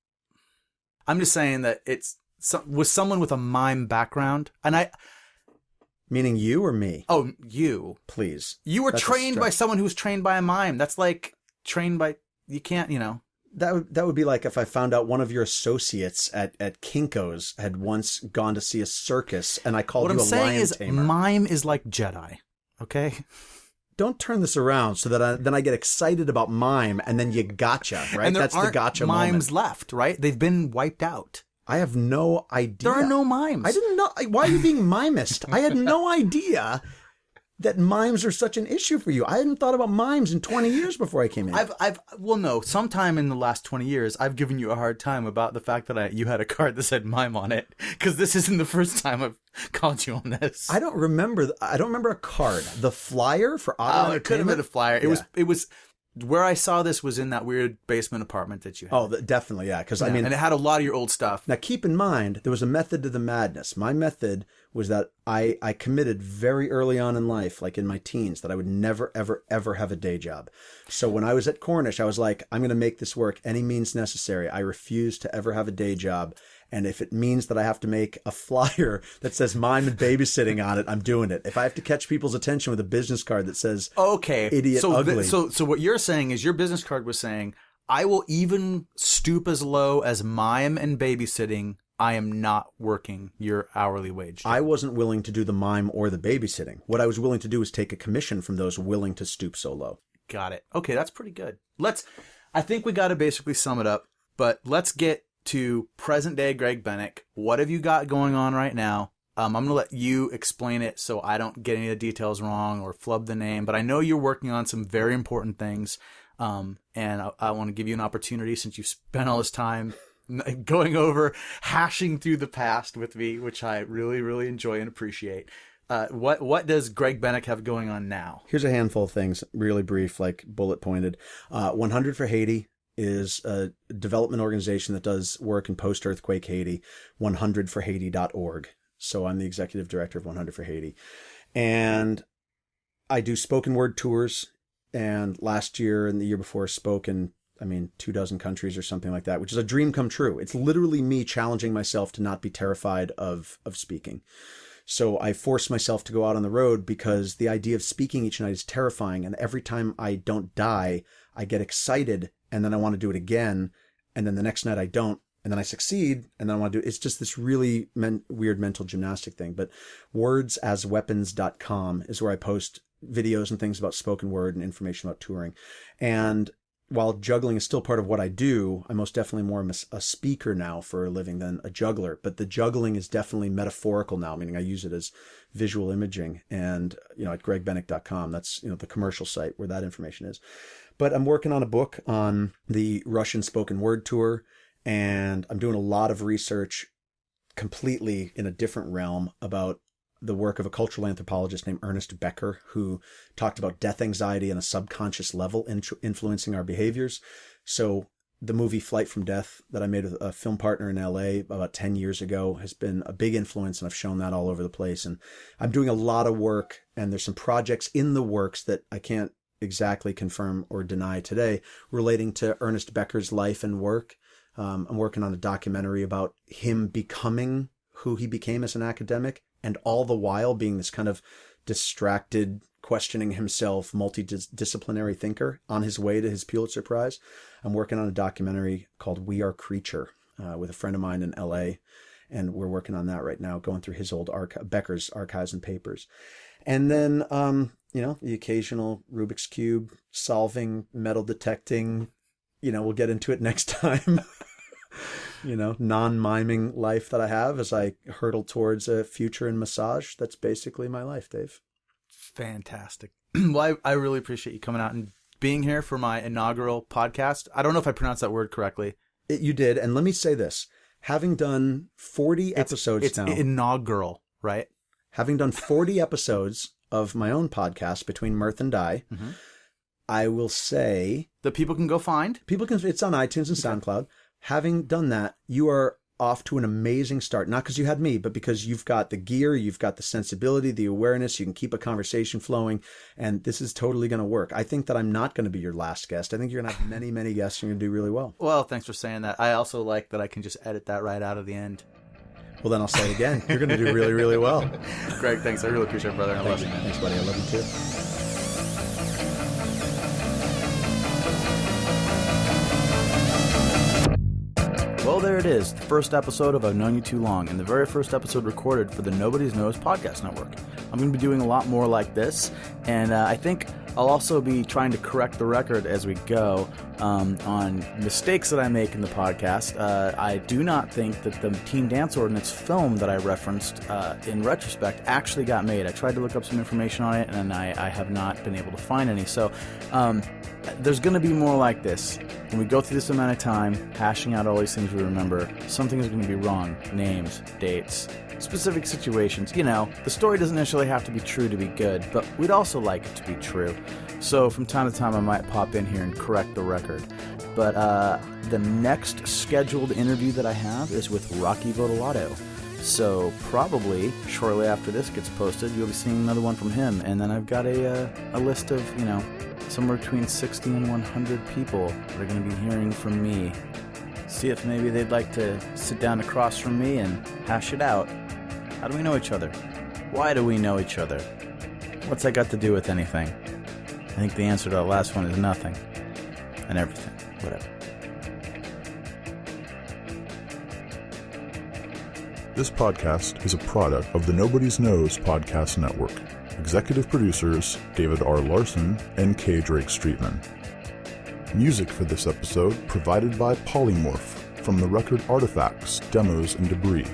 I'm just saying that with someone with a mime background, and I... Meaning you or me? Oh, you. Please. You were trained by someone who was trained by a mime. That's like trained by... You can't, That would be like if I found out one of your associates at Kinko's had once gone to see a circus and I called you a lion tamer. What I'm saying is mime is like Jedi, okay? Don't turn this around so that then I get excited about mime and then you gotcha, right? And that's the gotcha moment. Mimes left, right? They've been wiped out. I have no idea. There are no mimes. I didn't know. Why are you being mimist? I had no idea that mimes are such an issue for you. I hadn't thought about mimes in 20 years before I came in. No, sometime in the last 20 years, I've given you a hard time about the fact that you had a card that said mime on it, because this isn't the first time I've called you on this. I don't remember a card. The flyer for Auto Entertainment? It could have been a flyer. It was where I saw this was in that weird basement apartment that you had. Oh, definitely, yeah. Because and it had a lot of your old stuff. Now, keep in mind, there was a method to the madness. My method was that I committed very early on in life, like in my teens, that I would never, ever, ever have a day job. So when I was at Cornish, I was like, I'm going to make this work any means necessary. I refuse to ever have a day job. And if it means that I have to make a flyer that says mime and babysitting on it, I'm doing it. If I have to catch people's attention with a business card that says idiot ugly. So what you're saying is your business card was saying, I will even stoop as low as mime and babysitting. I am not working your hourly wage job. I wasn't willing to do the mime or the babysitting. What I was willing to do was take a commission from those willing to stoop so low. Got it. Okay, that's pretty good. I think we got to basically sum it up, but let's get to present day Greg Bennick. What have you got going on right now? I'm going to let you explain it so I don't get any of the details wrong or flub the name, but I know you're working on some very important things. And I want to give you an opportunity, since you've spent all this time going over, hashing through the past with me, which I really, really enjoy and appreciate. What does Greg Bennick have going on now? Here's a handful of things, really brief, like bullet pointed. 100 For Haiti is a development organization that does work in post-earthquake Haiti, 100forhaiti.org. So I'm the executive director of 100 For Haiti. And I do spoken word tours. And last year and the year before spoke in, 24 countries or something like that, which is a dream come true. It's literally me challenging myself to not be terrified of speaking. So I force myself to go out on the road because the idea of speaking each night is terrifying. And every time I don't die, I get excited and then I want to do it again. And then the next night I don't. and then I succeed, and then I want to do, it's just this really weird mental gymnastic thing. But wordsasweapons.com is where I post videos and things about spoken word and information about touring. And while juggling is still part of what I do, I'm most definitely more a speaker now for a living than a juggler. But the juggling is definitely metaphorical now, meaning I use it as visual imaging. And, at gregbennick.com, that's, the commercial site where that information is. But I'm working on a book on the Russian spoken word tour, and I'm doing a lot of research completely in a different realm about the work of a cultural anthropologist named Ernest Becker, who talked about death anxiety on a subconscious level influencing our behaviors. So the movie Flight from Death that I made with a film partner in LA about 10 years ago has been a big influence, and I've shown that all over the place. And I'm doing a lot of work, and there's some projects in the works that I can't exactly confirm or deny today relating to Ernest Becker's life and work. I'm working on a documentary about him becoming who he became as an academic, and all the while being this kind of distracted, questioning himself, multidisciplinary thinker on his way to his Pulitzer Prize. I'm working on a documentary called We Are Creature with a friend of mine in LA, and we're working on that right now, going through his old Becker's archives and papers. And then, the occasional Rubik's Cube solving, metal detecting, we'll get into it next time. Non-miming life that I have as I hurtle towards a future in massage. That's basically my life, Dave. Fantastic. Well, I really appreciate you coming out and being here for my inaugural podcast. I don't know if I pronounced that word correctly. You did. And let me say this. Having done 40 episodes now. It's inaugural, right? Having done 40 episodes of my own podcast, Between Mirth and Die, I will say... that people can go find? It's on iTunes and SoundCloud. Having done that, you are off to an amazing start. Not because you had me, but because you've got the gear, you've got the sensibility, the awareness, you can keep a conversation flowing, and this is totally going to work. I think that I'm not going to be your last guest. I think you're going to have many, many guests, and you're going to do really well. Well, thanks for saying that. I also like that I can just edit that right out of the end. Well, then I'll say it again. You're going to do really, really well. Greg, thanks. I really appreciate it, brother. I love you, man. Thanks, buddy. I love you, too. Well, there it is, the first episode of I've Known You Too Long, and the very first episode recorded for the Nobody's Knows podcast network. I'm going to be doing a lot more like this, and I think I'll also be trying to correct the record as we go on mistakes that I make in the podcast. I do not think that the Teen Dance Ordinance film that I referenced in retrospect actually got made. I tried to look up some information on it, and I have not been able to find any. So there's going to be more like this. When we go through this amount of time, hashing out all these things we remember, something is going to be wrong. Names, dates, specific situations. The story doesn't necessarily have to be true to be good, but we'd also like it to be true. So from time to time, I might pop in here and correct the record. But the next scheduled interview that I have is with Rocky Vodolato. So probably shortly after this gets posted, you'll be seeing another one from him. And then I've got a list of, somewhere between 60 and 100 people that are going to be hearing from me. See if maybe they'd like to sit down across from me and hash it out. How do we know each other? Why do we know each other? What's that got to do with anything? I think the answer to that last one is nothing. And everything. Whatever. This podcast is a product of the Nobody's Knows podcast network. Executive producers David R. Larson and K. Drake Streetman. Music for this episode provided by Polymorph from the record Artifacts, Demos, and Debris.